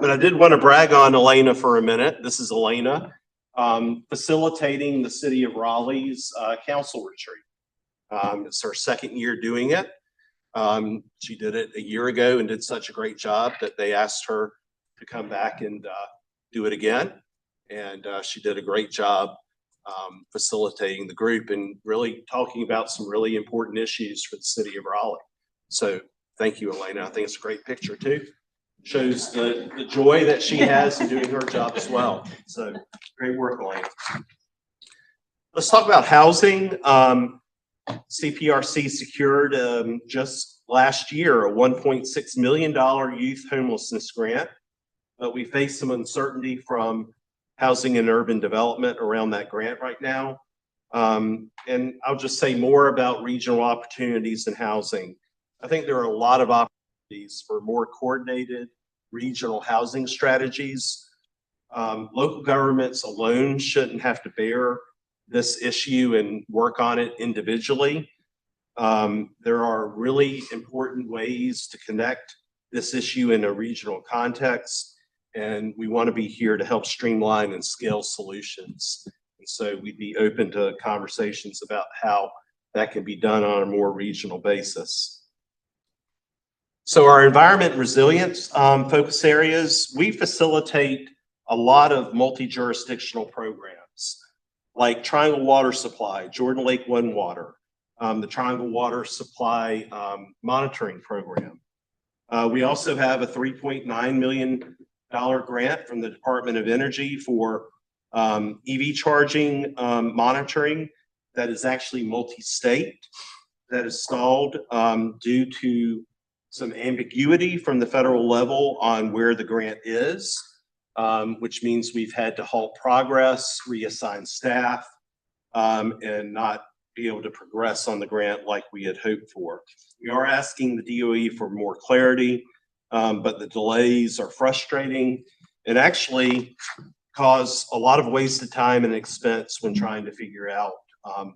But I did want to brag on Elena for a minute. This is Elena facilitating the city of Raleigh's council retreat. It's her second year doing it. She did it a year ago and did such a great job that they asked her to come back and do it again. And she did a great job facilitating the group and really talking about some really important issues for the city of Raleigh. So thank you, Elena. I think it's a great picture too. Shows the joy that she has in doing her job as well. So great work, Elena. Let's talk about housing. CPRC secured just last year a $1.6 million youth homelessness grant, but we face some uncertainty from housing and urban development around that grant right now. And I'll just say more about regional opportunities in housing. I think there are a lot of opportunities for more coordinated regional housing strategies. Local governments alone shouldn't have to bear this issue and work on it individually. There are really important ways to connect this issue in a regional context, and we want to be here to help streamline and scale solutions. And so we'd be open to conversations about how that can be done on a more regional basis. So our environment resilience focus areas, we facilitate a lot of multi-jurisdictional programs like Triangle Water Supply, Jordan Lake One Water, the Triangle Water Supply Monitoring Program. We also have a $3.9 million grant from the Department of Energy for EV charging monitoring that is actually multi-state, that is stalled due to some ambiguity from the federal level on where the grant is, which means we've had to halt progress, reassign staff, and not be able to progress on the grant like we had hoped for. We are asking the DOE for more clarity, but the delays are frustrating and actually cause a lot of wasted time and expense when trying to figure out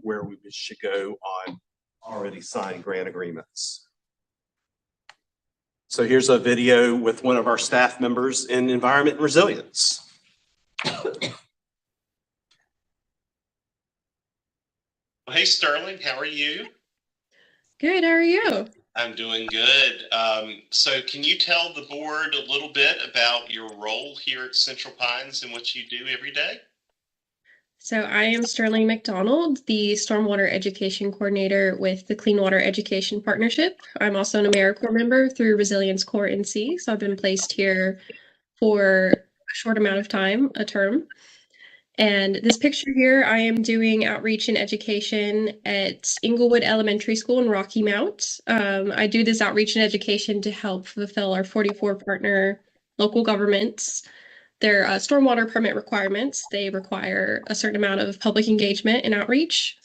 where we should go on already signed grant agreements. So here's a video with one of our staff members in environment and resilience. Hey, Sterling, how are you? Good, how are you? I'm doing good. So can you tell the board a little bit about your role here at Central Pines and what you do every day? So I am Sterling McDonald, the Stormwater Education Coordinator with the Clean Water Education Partnership. I'm also an AmeriCorps member through Resilience Corps NC, so I've been placed here for a short amount of time, a term. And this picture here, I am doing outreach and education at Inglewood Elementary School in Rocky Mount. I do this outreach and education to help fulfill our 44 partner local governments, their stormwater permit requirements. They require a certain amount of public engagement and outreach.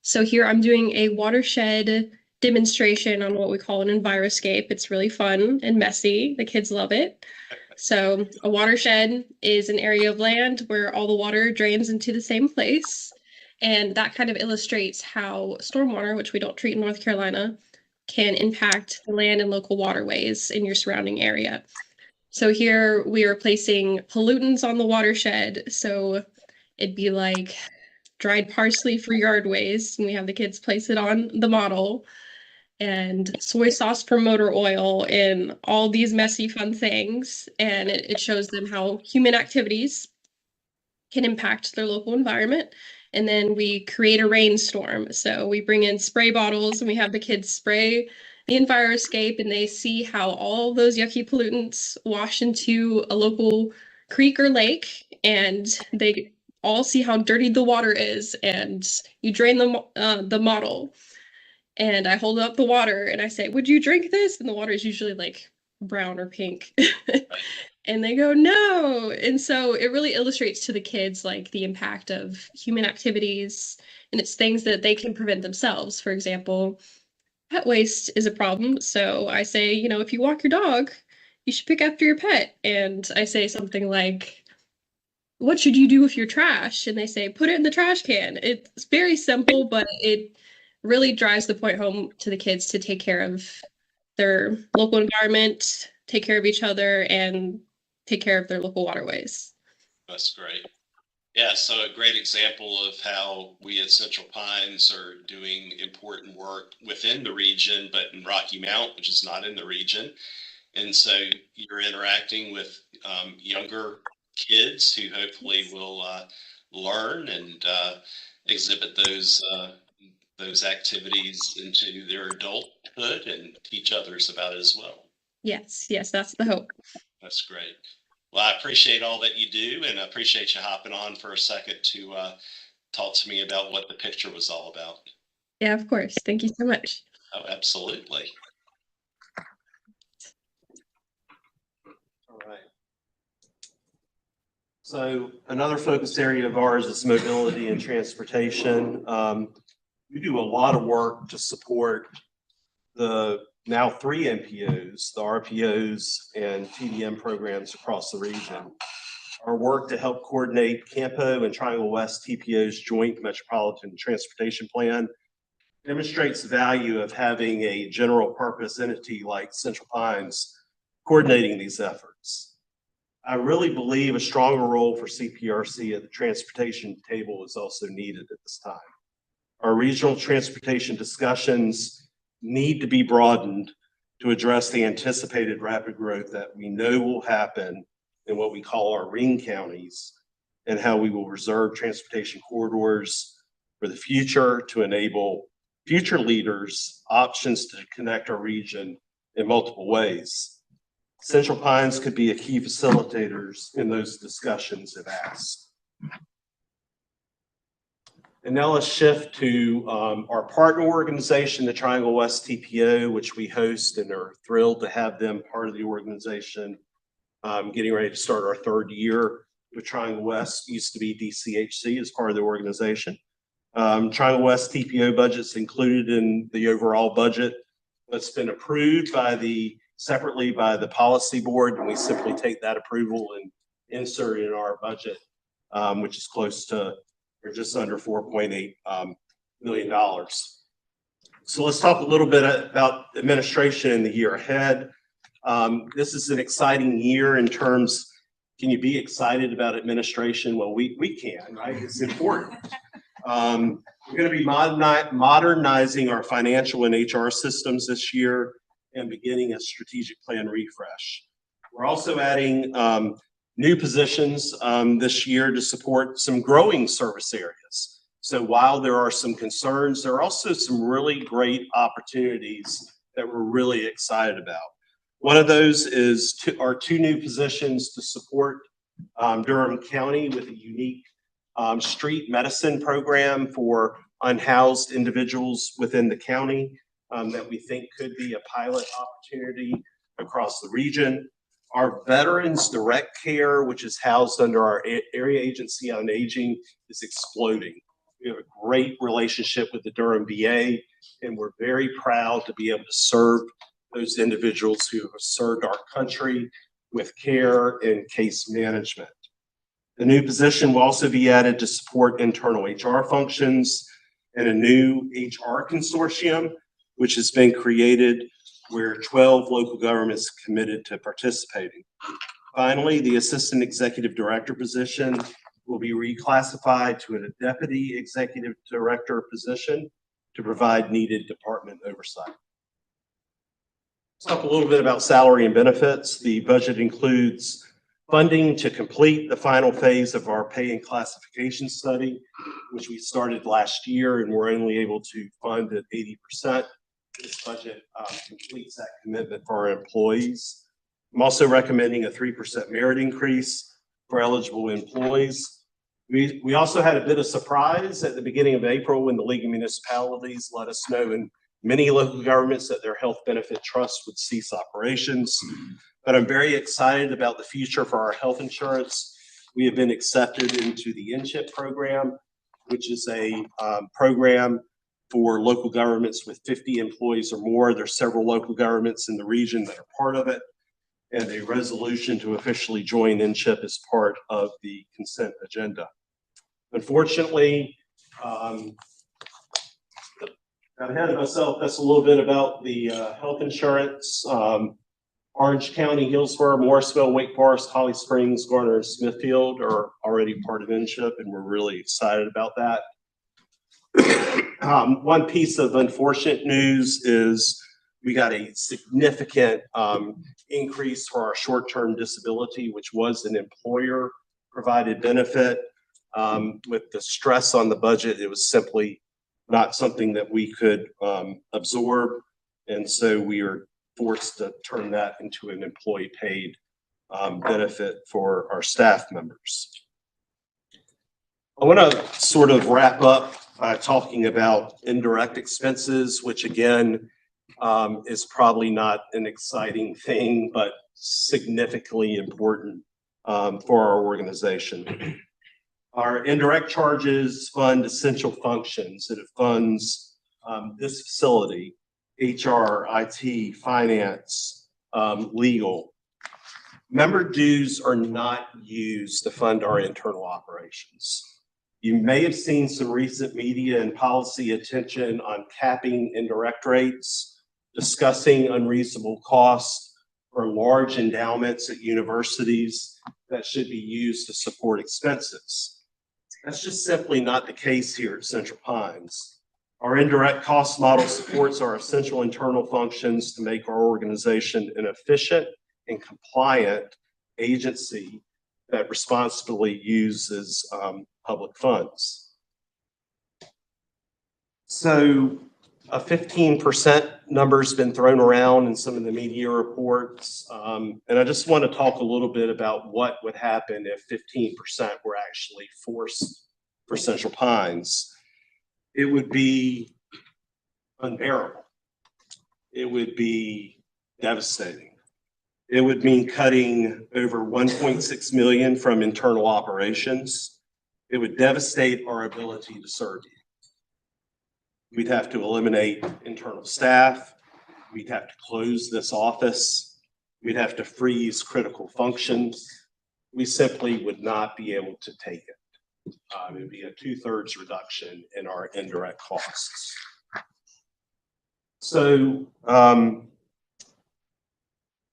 So here I'm doing a watershed demonstration on what we call an enviroscape. It's really fun and messy. The kids love it. So a watershed is an area of land where all the water drains into the same place. And that kind of illustrates how stormwater, which we don't treat in North Carolina, can impact the land and local waterways in your surrounding area. So here we are placing pollutants on the watershed. So it'd be like dried parsley for yard waste, and we have the kids place it on the model, and soy sauce for motor oil, and all these messy fun things. And it shows them how human activities can impact their local environment. And then we create a rainstorm. So we bring in spray bottles and we have the kids spray in fire escape and they see how all those yucky pollutants wash into a local creek or lake, and they all see how dirty the water is, and you drain the model. And I hold up the water and I say, "Would you drink this?" And the water is usually like brown or pink. And they go, "No." And so it really illustrates to the kids like the impact of human activities, and it's things that they can prevent themselves. For example, pet waste is a problem. So I say, if you walk your dog, you should pick after your pet. And I say something like, "What should you do with your trash?" And they say, "Put it in the trash can." It's very simple, but it really drives the point home to the kids to take care of their local environment, take care of each other, and take care of their local waterways. That's great. Yeah, so a great example of how we at Central Pines are doing important work within the region, but in Rocky Mount, which is not in the region. And so you're interacting with younger kids who hopefully will learn and exhibit those activities into their adulthood and teach others about it as well. Yes, that's the hope. That's great. Well, I appreciate all that you do, and I appreciate you hopping on for a second to talk to me about what the picture was all about. Yeah, of course. Thank you so much. Oh, absolutely. All right. So another focus area of ours is mobility and transportation. We do a lot of work to support the now 3 MPOs, the RPOs and TDM programs across the region. Our work to help coordinate Campo and Triangle West TPO's joint metropolitan transportation plan demonstrates the value of having a general purpose entity like Central Pines coordinating these efforts. I really believe a stronger role for CPRC at the transportation table is also needed at this time. Our regional transportation discussions need to be broadened to address the anticipated rapid growth that we know will happen in what we call our ring counties, and how we will reserve transportation corridors for the future to enable future leaders options to connect our region in multiple ways. Central Pines could be a key facilitators in those discussions if asked. And now let's shift to our partner organization, the Triangle West TPO, which we host and are thrilled to have them part of the organization. Getting ready to start our 3rd year with Triangle West, used to be DCHC as part of the organization. Triangle West TPO budget's included in the overall budget that's been approved separately by the policy board, and we simply take that approval and insert it in our budget, which is close to or just under $4.8 million. So let's talk a little bit about administration in the year ahead. This is an exciting year in terms, can you be excited about administration? Well, we can, right? It's important. We're going to be modernizing our financial and HR systems this year and beginning a strategic plan refresh. We're also adding new positions this year to support some growing service areas. So while there are some concerns, there are also some really great opportunities that we're really excited about. One of those is our 2 new positions to support Durham County with a unique street medicine program for unhoused individuals within the county that we think could be a pilot opportunity across the region. Our Veterans Direct Care, which is housed under our Area Agency on Aging, is exploding. We have a great relationship with the Durham VA, and we're very proud to be able to serve those individuals who have served our country with care and case management. The new position will also be added to support internal HR functions and a new HR consortium, which has been created where 12 local governments committed to participating. Finally, the Assistant Executive Director position will be reclassified to a Deputy Executive Director position to provide needed department oversight. Let's talk a little bit about salary and benefits. The budget includes funding to complete the final phase of our pay and classification study, which we started last year and we're only able to fund at 80%. this budget completes that commitment for our employees. I'm also recommending a 3% merit increase for eligible employees. We also had a bit of surprise at the beginning of April when the League of Municipalities let us know in many local governments that their health benefit trusts would cease operations. But I'm very excited about the future for our health insurance. We have been accepted into the NCHIP program, which is a program for local governments with 50 employees or more. There's several local governments in the region that are part of it, and a resolution to officially join NCHIP is part of the consent agenda. Unfortunately, got ahead of myself. That's a little bit about the health insurance. Orange County, Hillsborough, Morrisville, Wake Forest, Holly Springs, Garner, and Smithfield are already part of NCHIP, and we're really excited about that. One piece of unfortunate news is we got a significant increase for our short-term disability, which was an employer-provided benefit. With the stress on the budget, it was simply not something that we could absorb, and so we are forced to turn that into an employee-paid benefit for our staff members. I want to sort of wrap up by talking about indirect expenses, which again is probably not an exciting thing, but significantly important for our organization. Our indirect charges fund essential functions. It funds this facility, HR, IT, finance, legal. Member dues are not used to fund our internal operations. You may have seen some recent media and policy attention on capping indirect rates, discussing unreasonable costs for large endowments at universities that should be used to support expenses. That's just simply not the case here at Central Pines. Our indirect cost model supports our essential internal functions to make our organization an efficient and compliant agency that responsibly uses public funds. So a 15% number has been thrown around in some of the media reports. And I just want to talk a little bit about what would happen if 15% were actually forced for Central Pines. It would be unbearable. It would be devastating. It would mean cutting over 1.6 million from internal operations. It would devastate our ability to serve you. We'd have to eliminate internal staff. We'd have to close this office. We'd have to freeze critical functions. We simply would not be able to take it. It would be a 2/3 reduction in our indirect costs. So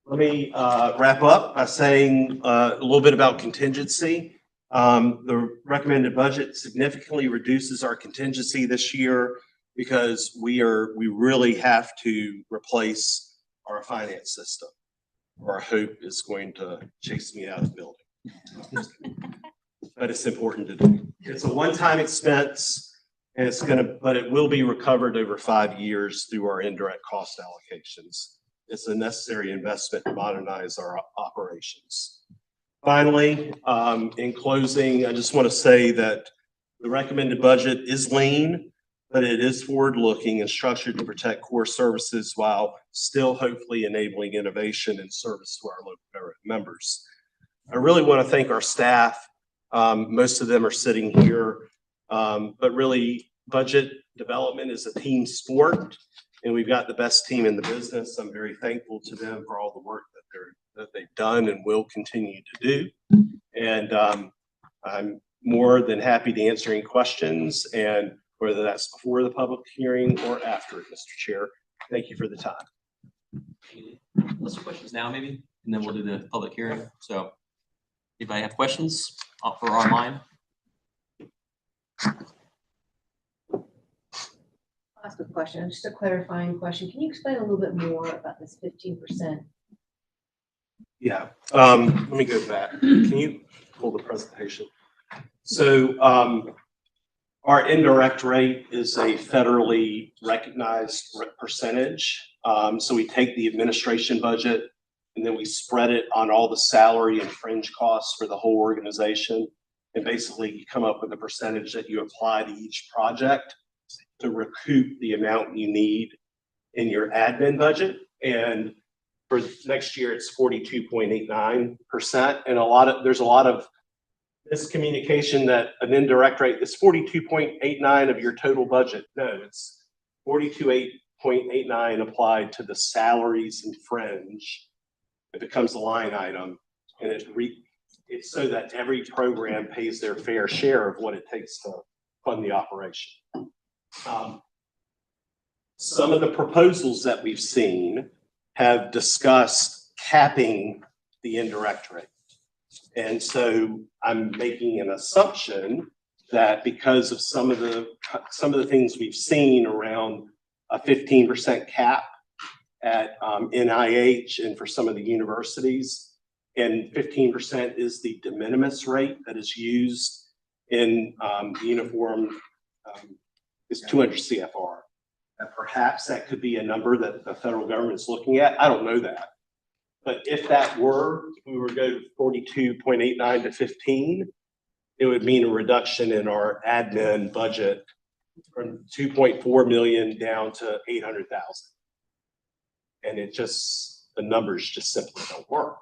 let me wrap up by saying a little bit about contingency. The recommended budget significantly reduces our contingency this year because we really have to replace our finance system, or I hope is going to chase me out of the building. But it's important to do. It's a one-time expense, and but it will be recovered over 5 years through our indirect cost allocations. It's a necessary investment to modernize our operations. Finally, in closing, I just want to say that the recommended budget is lean, but it is forward-looking and structured to protect core services while still hopefully enabling innovation and service to our local government members. I really want to thank our staff. Most of them are sitting here, but really budget development is a team sport, and we've got the best team in the business. I'm very thankful to them for all the work that they've done and will continue to do. And I'm more than happy to answer any questions, and whether that's before the public hearing or after it, Mr. Chair. Thank you for the time. Let's do questions now, maybe, and then we'll do the public hearing. So, anybody have questions for online? I'll ask a question, just a clarifying question. Can you explain a little bit more about this 15%? Yeah, let me go back. Can you pull the presentation? So Our indirect rate is a federally recognized percentage. So we take the administration budget and then we spread it on all the salary and fringe costs for the whole organization. And basically you come up with a percentage that you apply to each project to recoup the amount you need in your admin budget. And for next year, it's 42.89%. And there's a lot of miscommunication that an indirect rate is 42.89 of your total budget. No, it's 42.89 applied to the salaries and fringe. It becomes a line item, and it's so that every program pays their fair share of what it takes to fund the operation. Some of the proposals that we've seen have discussed capping the indirect rate. And so I'm making an assumption that because of some of the things we've seen around a 15% cap at NIH and for some of the universities, and 15% is the de minimis rate that is used in the uniform is 200 CFR. And perhaps that could be a number that the federal government is looking at. I don't know that. But if we were to go to 42.89 to 15, it would mean a reduction in our admin budget from 2.4 million down to 800,000. And the numbers just simply don't work.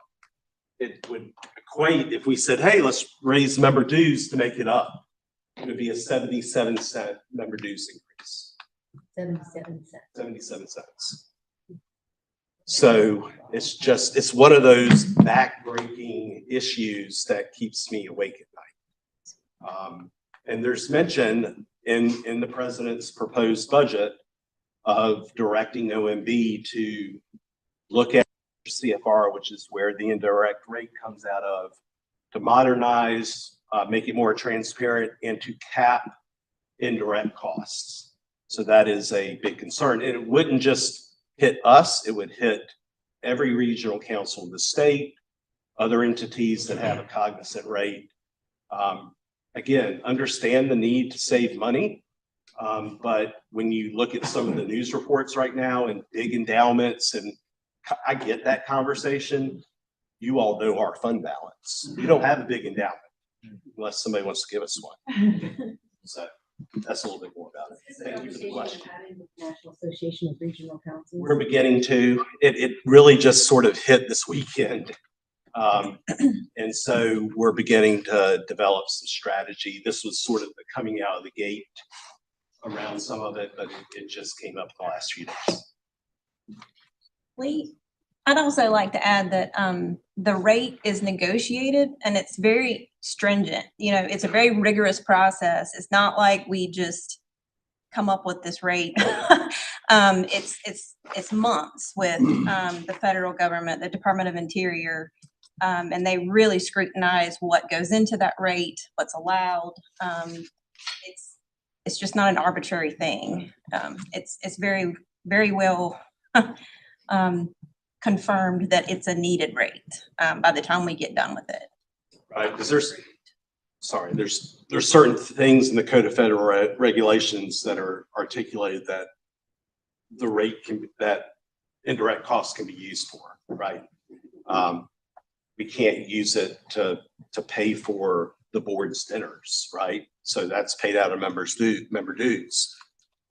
It would equate if we said, hey, let's raise member dues to make it up. It would be a 77-cent member dues increase. 77 cents. 77 cents. So it's one of those backbreaking issues that keeps me awake at night. And there's mention in the president's proposed budget of directing OMB to look at CFR, which is where the indirect rate comes out of, to modernize, make it more transparent, and to cap indirect costs. So that is a big concern. And it wouldn't just hit us, it would hit every regional council in the state, other entities that have a cognizant rate. Again, understand the need to save money. But when you look at some of the news reports right now and big endowments, and I get that conversation, you all know our fund balance. We don't have a big endowment unless somebody wants to give us one. So that's a little bit more about it. Thank you for the question. National Association of Regional Councils. We're beginning to, it really just sort of hit this weekend. And so we're beginning to develop some strategy. This was sort of the coming out of the gate around some of it, but it just came up the last few days. Lee, I'd also like to add that the rate is negotiated and it's very stringent. You know, it's a very rigorous process. It's not like we just come up with this rate. It's months with the federal government, the Department of Interior, and they really scrutinize what goes into that rate, what's allowed. It's just not an arbitrary thing. It's very, very well confirmed that it's a needed rate by the time we get done with it. Right, because there's certain things in the Code of Federal Regulations that are articulated that the rate that indirect costs can be used for, right? We can't use it to pay for the board's dinners, right? So that's paid out of member dues.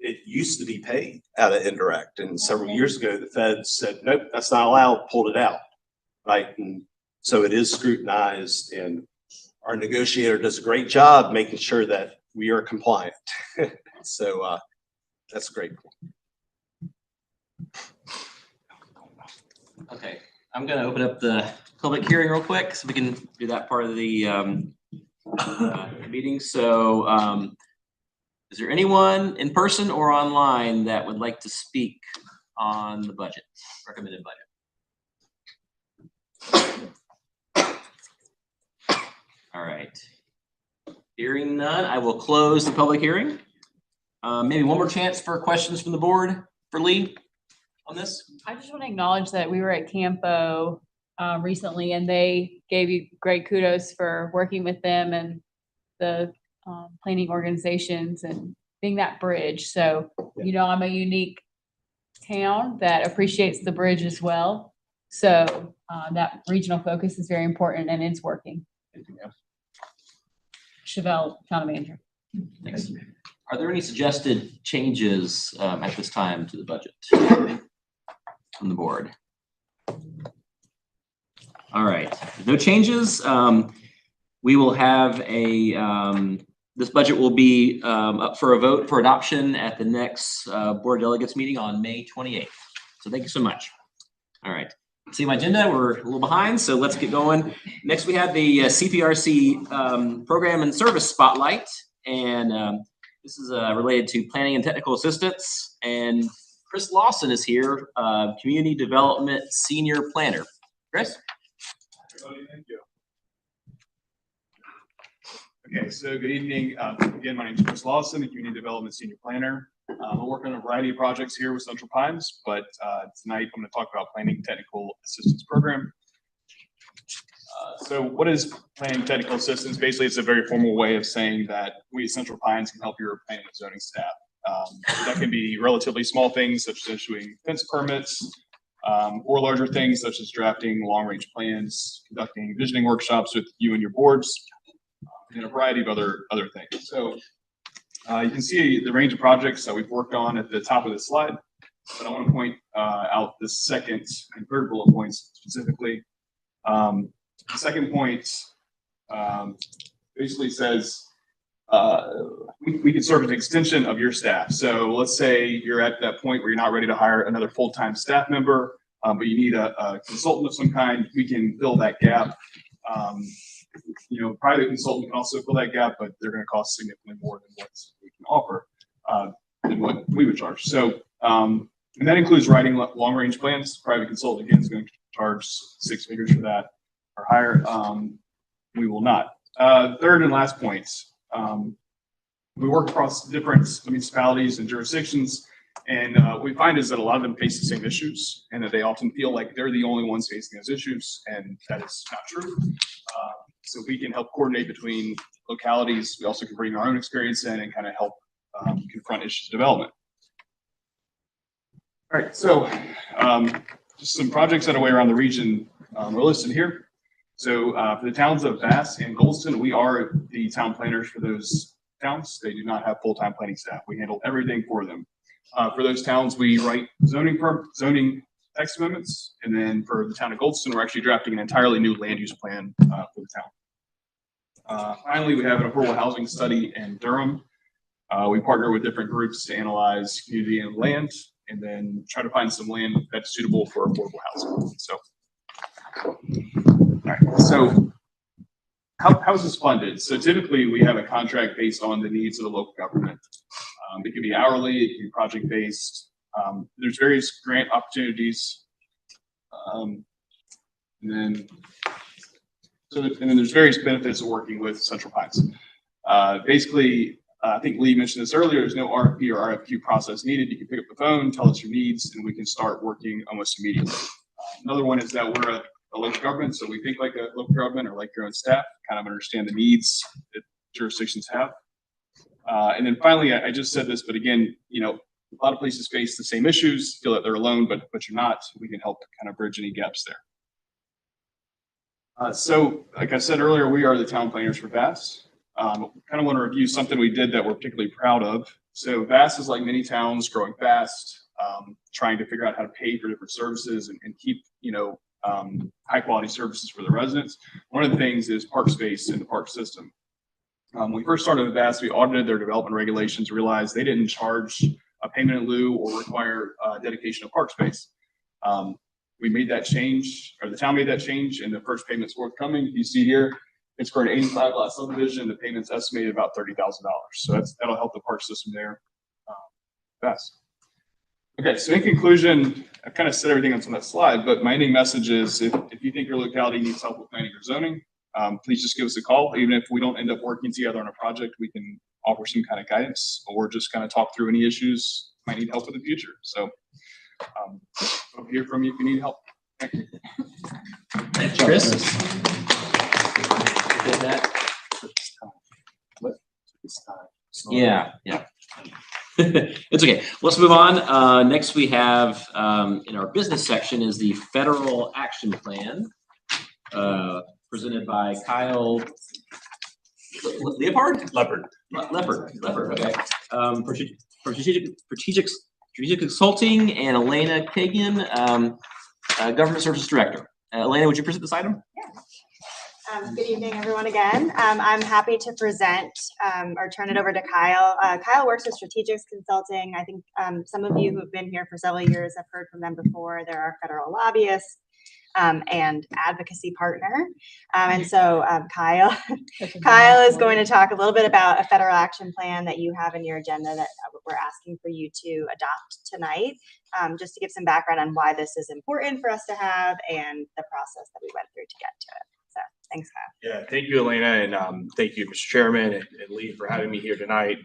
It used to be paid out of indirect, and several years ago, the feds said, nope, that's not allowed, pulled it out, right? And so it is scrutinized, and our negotiator does a great job making sure that we are compliant. So that's a great point. Okay, I'm gonna open up the public hearing real quick so we can do that part of the meeting. So is there anyone in person or online that would like to speak on the budget, recommended budget? All right. Hearing none, I will close the public hearing. Maybe one more chance for questions from the board for Lee on this. I just want to acknowledge that we were at Campo recently, and they gave you great kudos for working with them and the planning organizations and being that bridge. So, I'm a unique town that appreciates the bridge as well. So that regional focus is very important and it's working. Anything else? Chevelle, Town Manager. Thanks. Are there any suggested changes at this time to the budget from the board? All right, no changes. We will have this budget will be up for a vote for adoption at the next Board of Delegates meeting on May 28th. So thank you so much. All right, see my agenda, we're a little behind, so let's get going. Next we have the CPRC Program and Service Spotlight, and this is related to planning and technical assistance. And Chris Lawson is here, Community Development Senior Planner. Chris? Everybody, thank you. Okay, so good evening. Again, my name is Chris Lawson, the Community Development Senior Planner. I work on a variety of projects here with Central Pines, but tonight I'm going to talk about Planning Technical Assistance Program. So what is Planning Technical Assistance? Basically, it's a very formal way of saying that we at Central Pines can help your planning and zoning staff. That can be relatively small things such as issuing fence permits, or larger things such as drafting long-range plans, conducting visioning workshops with you and your boards, and a variety of other things. So you can see the range of projects that we've worked on at the top of this slide, but I want to point out the second and third bullet points specifically. The second point basically says we can serve as an extension of your staff. So let's say you're at that point where you're not ready to hire another full-time staff member, but you need a consultant of some kind. We can fill that gap. Private consultant can also fill that gap, but they're going to cost significantly more than what we can offer, than what we would charge. So, and that includes writing long-range plans. Private consultant, again, is going to charge 6 figures for that or higher. We will not. Third and last point, we work across different municipalities and jurisdictions, and what we find is that a lot of them face the same issues, and that they often feel like they're the only ones facing those issues, and that is not true. So we can help coordinate between localities. We also can bring our own experience in and kind of help confront issues of development. All right, so just some projects underway around the region are listed here. So for the towns of Bass and Goldston, we are the town planners for those towns. They do not have full-time planning staff. We handle everything for them. For those towns, we write zoning text amendments, and then for the town of Goldston, we're actually drafting an entirely new land use plan for the town. Finally, we have an affordable housing study in Durham. We partner with different groups to analyze community and land, and then try to find some land that's suitable for affordable housing. So, all right. So, how is this funded? So typically, we have a contract based on the needs of the local government. It can be hourly, it can be project based. There's various grant opportunities, and then there's various benefits of working with Central Pines. Basically, I think Lee mentioned this earlier. There's no RFP or RFQ process needed. You can pick up the phone, tell us your needs, and we can start working almost immediately. Another one is that we're a local government, so we think like a local government or like your own staff, kind of understand the needs that jurisdictions have. And then finally, I just said this, but again, a lot of places face the same issues, feel that they're alone, but you're not. We can help kind of bridge any gaps there. So like I said earlier, we are the town planners for Bass. Kind of want to review something we did that we're particularly proud of. So Bass is like many towns, growing fast, trying to figure out how to pay for different services and keep, high quality services for the residents. One of the things is park space in the park system. When we first started with Bass, we audited their development regulations, realized they didn't charge a payment in lieu or require dedication of park space. We made that change, or the town made that change, and the first payment's forthcoming. You see here, it's for an 85 lot subdivision. The payment's estimated about $30,000. So that'll help the park system there best. Okay, so in conclusion, I kind of said everything on that slide, but my ending message is if you think your locality needs help with planning or zoning, please just give us a call. Even if we don't end up working together on a project, we can offer some kind of guidance or just kind of talk through any issues you might need help in the future. So I'll hear from you if you need help. Thank you. Thanks, Chris. Yeah, yeah. It's okay. Let's move on. Next we have in our business section is the federal action plan presented by Kyle Leopard? Leopard. Leopard, okay. For strategic consulting, and Elena Kagan, government services director. Elena, would you present this item? Good evening, everyone, again. I'm happy to present or turn it over to Kyle. Kyle works with Strategics Consulting. I think some of you who have been here for several years have heard from them before. They're our federal lobbyists and advocacy partner. And so Kyle is going to talk a little bit about a federal action plan that you have in your agenda that we're asking for you to adopt tonight, just to give some background on why this is important for us to have and the process that we went through to get to it. So thanks, Kyle. Yeah, thank you, Elena, and thank you, Mr. Chairman and Lee, for having me here tonight.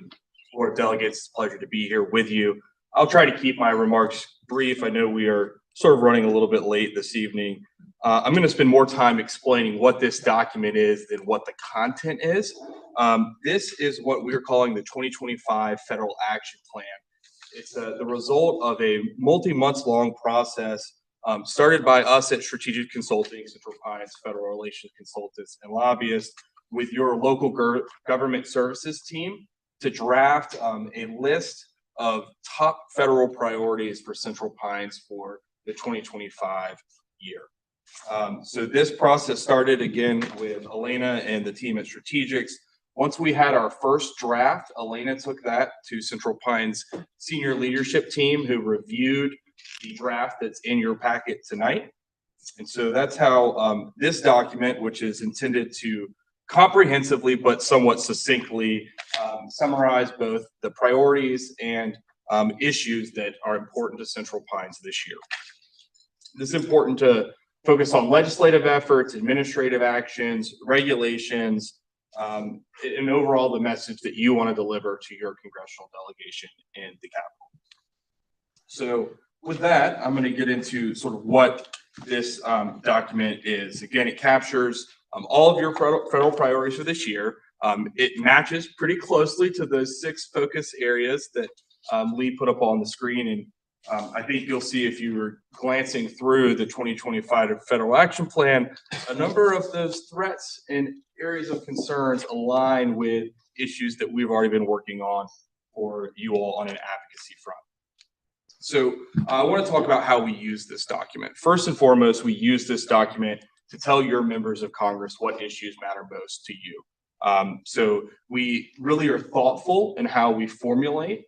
Board of Delegates, it's a pleasure to be here with you. I'll try to keep my remarks brief. I know we are sort of running a little bit late this evening. I'm going to spend more time explaining what this document is than what the content is. This is what we're calling the 2025 Federal Action Plan. It's the result of a multi-month-long process started by us at Strategic Consulting, Central Pines Federal Relations Consultants and Lobbyists, with your local government services team to draft a list of top federal priorities for Central Pines for the 2025 year. So this process started again with Elena and the team at Strategics. Once we had our first draft, Elena took that to Central Pines senior leadership team, who reviewed the draft that's in your packet tonight. And so that's how this document, which is intended to comprehensively but somewhat succinctly summarize both the priorities and issues that are important to Central Pines this year. This is important to focus on legislative efforts, administrative actions, regulations, and overall the message that you want to deliver to your congressional delegation in the Capitol. So with that, I'm going to get into sort of what this document is. Again, it captures all of your federal priorities for this year. It matches pretty closely to those 6 focus areas that Lee put up on the screen. And I think you'll see, if you were glancing through the 2025 Federal Action Plan, a number of those threats and areas of concerns align with issues that we've already been working on for you all on an advocacy front. So I want to talk about how we use this document. First and foremost, we use this document to tell your members of Congress what issues matter most to you. So we really are thoughtful in how we formulate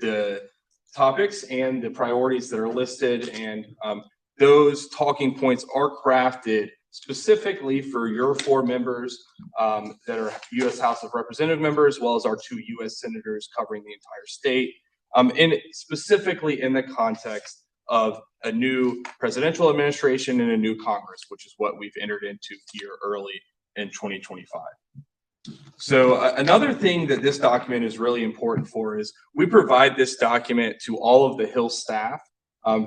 the topics and the priorities that are listed, and those talking points are crafted specifically for your 4 members that are U.S. House of Representative members, as well as our 2 U.S. senators covering the entire state, and specifically in the context of a new presidential administration and a new Congress, which is what we've entered into here early in 2025. So another thing that this document is really important for is we provide this document to all of the Hill staff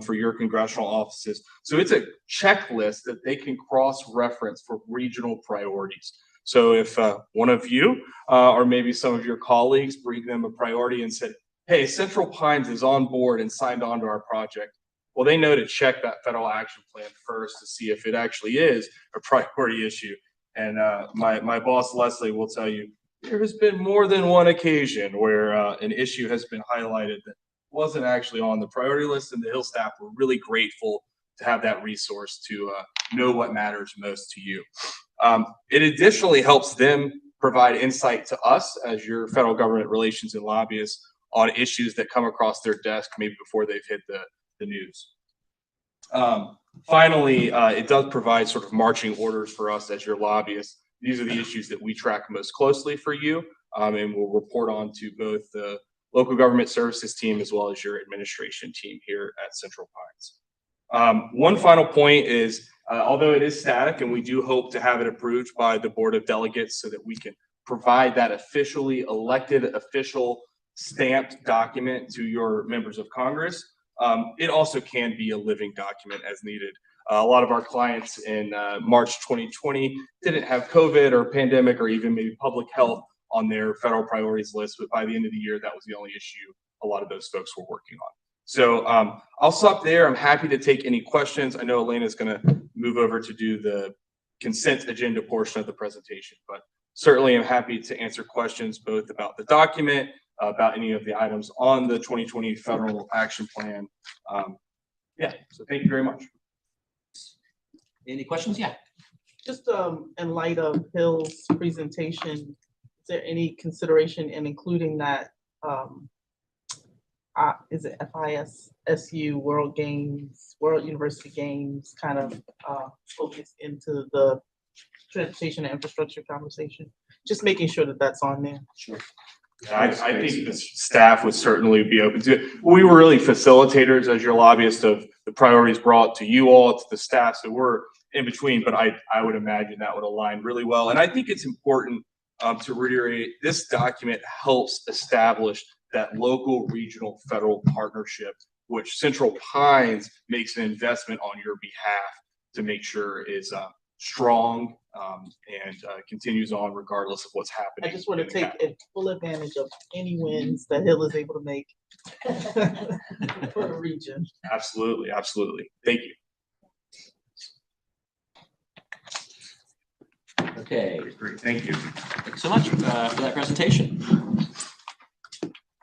for your congressional offices. So it's a checklist that they can cross-reference for regional priorities. So if one of you or maybe some of your colleagues bring them a priority and said, hey, Central Pines is on board and signed on to our project, well, they know to check that federal action plan first to see if it actually is a priority issue. And my boss, Leslie, will tell you, there has been more than one occasion where an issue has been highlighted that wasn't actually on the priority list, and the Hill staff were really grateful to have that resource to know what matters most to you. It additionally helps them provide insight to us as your federal government relations and lobbyists on issues that come across their desk maybe before they've hit the news. Finally, it does provide sort of marching orders for us as your lobbyists. These are the issues that we track most closely for you, and we'll report on to both the local government services team as well as your administration team here at Central Pines. One final point is, although it is static and we do hope to have it approved by the Board of Delegates so that we can provide that officially elected official stamped document to your members of Congress, it also can be a living document as needed. A lot of our clients in March 2020 didn't have COVID or pandemic or even maybe public health on their federal priorities list, but by the end of the year, that was the only issue a lot of those folks were working on. So I'll stop there. I'm happy to take any questions. I know Elena's going to move over to do the consent agenda portion of the presentation, but certainly I'm happy to answer questions both about the document, about any of the items on the 2020 federal action plan. Yeah, so thank you very much. Any questions? Yeah. Just in light of Hill's presentation, is there any consideration in including that is it FISSU World Games, World University Games kind of focus into the transportation and infrastructure conversation? Just making sure that that's on there. Sure. I think the staff would certainly be open to it. We were really facilitators as your lobbyists of the priorities brought to you all, to the staff. So we're in between, but I would imagine that would align really well. And I think it's important to reiterate, this document helps establish that local, regional, federal partnership, which Central Pines makes an investment on your behalf to make sure is strong and continues on regardless of what's happening. I just want to take full advantage of any wins that Hill is able to make for the region. Absolutely, absolutely. Thank you. Okay. Great, thank you. Thank you so much for that presentation.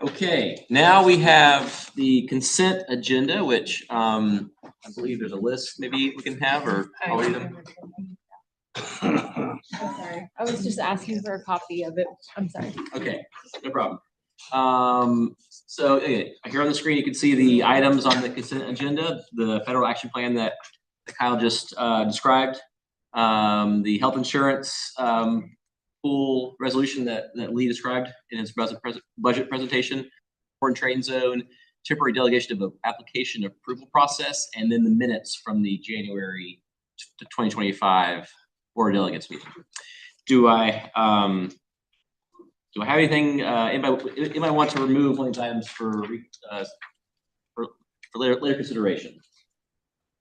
Okay, now we have the consent agenda, which I believe there's a list maybe we can have, or I'll read them. I'm sorry. I was just asking for a copy of it. I'm sorry. Okay, no problem. So okay, here on the screen, you can see the items on the consent agenda, the federal action plan that Kyle just described, the health insurance pool resolution that Lee described in his budget presentation, foreign trade zone, temporary delegation of application approval process, and then the minutes from the January 2025 Board of Delegates meeting. Do I have anything? Anybody want to remove one of these items for later consideration?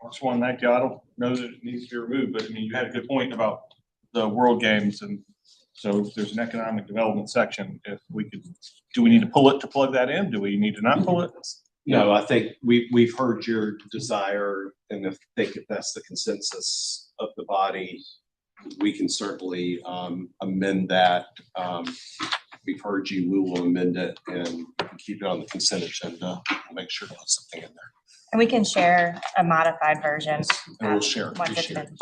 I just want to thank you. I don't know that it needs to be removed, but I mean, you had a good point about the World Games, and so if there's an economic development section, if we could, do we need to pull it to plug that in? Do we need to not pull it? No, I think we've heard your desire, and if that's the consensus of the body, we can certainly amend that. We've heard you, we will amend it and keep it on the consent agenda. We'll make sure to put something in there. And we can share a modified version. And we'll share once it's that been-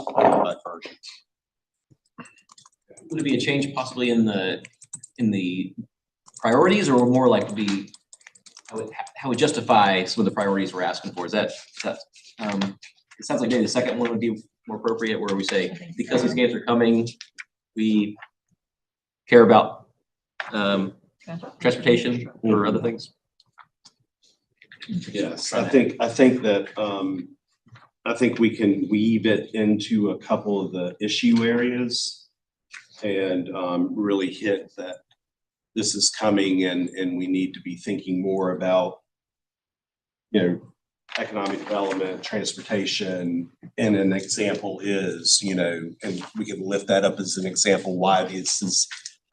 version. Would it be a change possibly in the priorities, or more like the how we justify some of the priorities we're asking for? Is that it sounds like maybe the second one would be more appropriate, where we say because these games are coming, we care about transportation or other things. Yes, I think that I think we can weave it into a couple of the issue areas and really hit that this is coming, and we need to be thinking more about, you know, economic development, transportation, and an example is, you know, and we can lift that up as an example why this is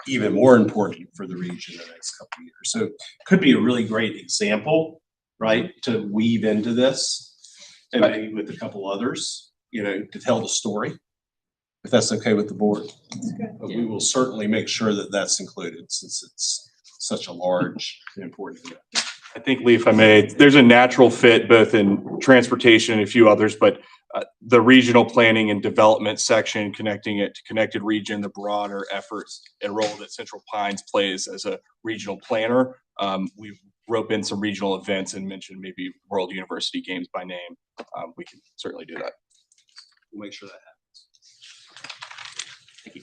even more important for the region in the next couple of years. So it could be a really great example, right, to weave into this, and maybe with a couple others, you know, to tell the story, if that's okay with the board. But we will certainly make sure that that's included, since it's such a large and important event. I think, Lee, if I may, there's a natural fit both in transportation and a few others, but the regional planning and development section, connecting it to Connected Region, the broader efforts and role that Central Pines plays as a regional planner. We've rope in some regional events and mentioned maybe World University Games by name. We can certainly do that. We'll make sure that happens. Thank you.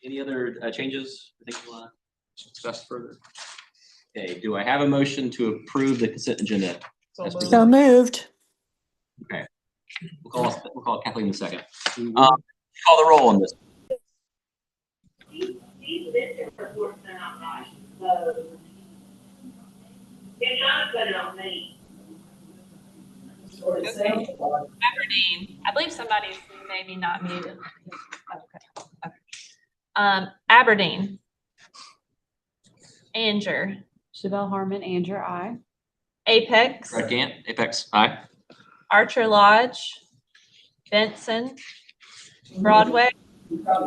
Any other changes I think you want to discuss further? Okay, do I have a motion to approve the consent agenda? So moved. Okay, we'll call Kathleen in a second. Call the roll on this. Aberdeen. I believe somebody's maybe not muted. Okay. Aberdeen. Anger. Chevelle Harmon, Anger, I. Apex. Brett Gant, Apex, aye. Archer Lodge. Benson. Broadway.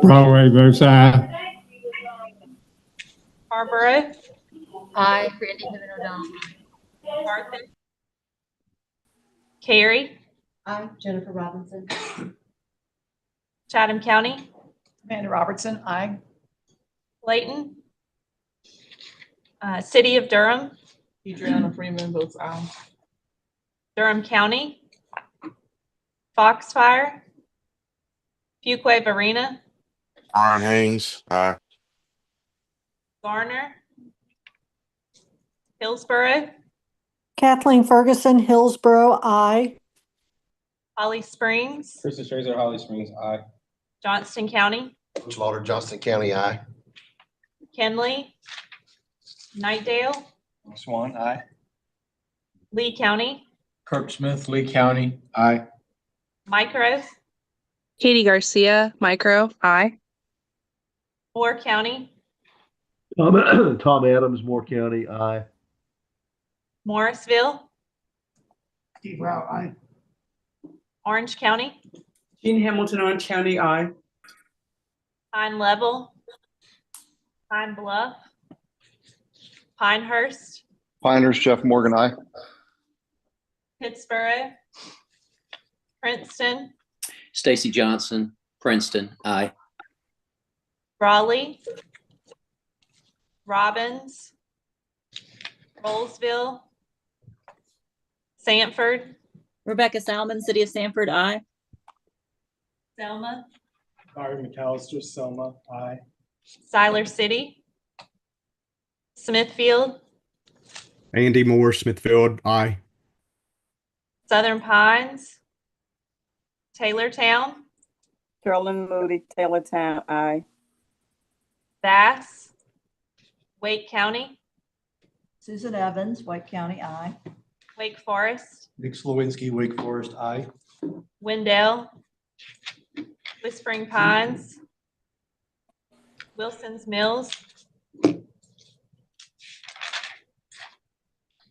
Broadway votes aye. Scarborough. I, Randy Piven O'Donnell. Arthur. Carey. I, Jennifer Robinson. Chatham County. Amanda Robertson, aye. Layton. City of Durham. Adriana Freeman votes aye. Durham County. Foxfire. Fuquay Varina. Ron Haynes, aye. Garner. Hillsborough. Kathleen Ferguson, Hillsborough, I. Holly Springs. Krista Strazer, Holly Springs, aye. Johnston County. Coach Lauder, Johnston County, aye. Kenley. Nightdale. Swan, aye. Lee County. Kirk Smith, Lee County, aye. Micro. Katie Garcia, Micro, I. Moore County. Tom Adams, Moore County, aye. Morrisville. Steve Rao, aye. Orange County. Gene Hamilton, Orange County, I. Pine Level. Pine Bluff. Pinehurst. Pinehurst, Jeff Morgan, aye. Pittsburgh. Princeton. Stacy Johnson, Princeton, aye. Raleigh. Robbins. Rolesville. Sanford. Rebecca Salmon, City of Sanford, I. Selma. Larry McAllister, Selma, aye. Siler City. Smithfield. Andy Moore, Smithfield, aye. Southern Pines. Taylortown. Carolyn Moody, Taylortown, I. Bass. Wake County. Susan Evans, White County, I. Wake Forest. Nick Slowinski, Wake Forest, aye. Wendell. Whispering Pines. Wilson's Mills.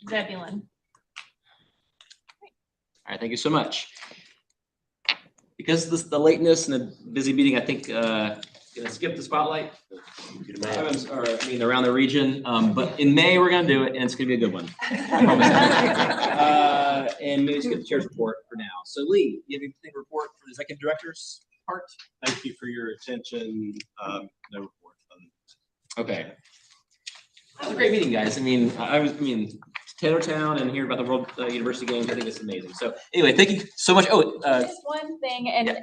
Zebulon. All right, thank you so much. Because of the lateness and the busy meeting, I think gonna skip the spotlight. Around the region, but in May we're gonna do it, and it's gonna be a good one. I promise. And maybe skip the chair's report for now. So Lee, you have anything to report for the executive director's part? Thank you for your attention. No report. Okay. That was a great meeting, guys. Taylortown and hearing about the World University Games, I think it's amazing. So anyway, thank you so much. Just one thing, and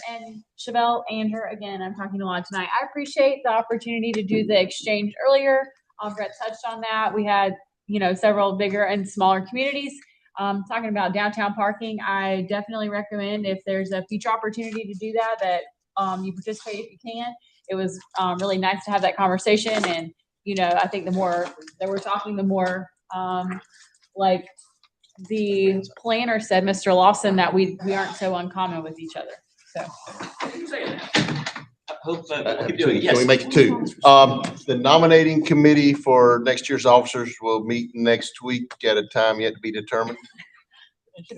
Chevelle, Andrew, again, I'm talking a lot tonight. I appreciate the opportunity to do the exchange earlier. Brett touched on that. We had, several bigger and smaller communities. Talking about downtown parking, I definitely recommend if there's a future opportunity to do that you participate if you can. It was really nice to have that conversation, and I think the more that we're talking, the more like the planner said, Mr. Lawson, that we aren't so uncommon with each other. So I hope keep doing it. Yes. Can we make it two? The nominating committee for next year's officers will meet next week at a time yet to be determined.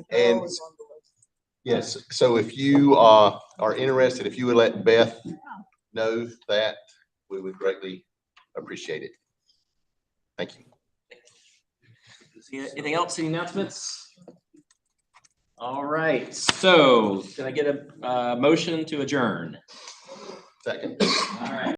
And yes, so if you are interested, if you would let Beth know that, we would greatly appreciate it. Thank you. Anything else? Any announcements? All right. So can I get a motion to adjourn? Second. All right.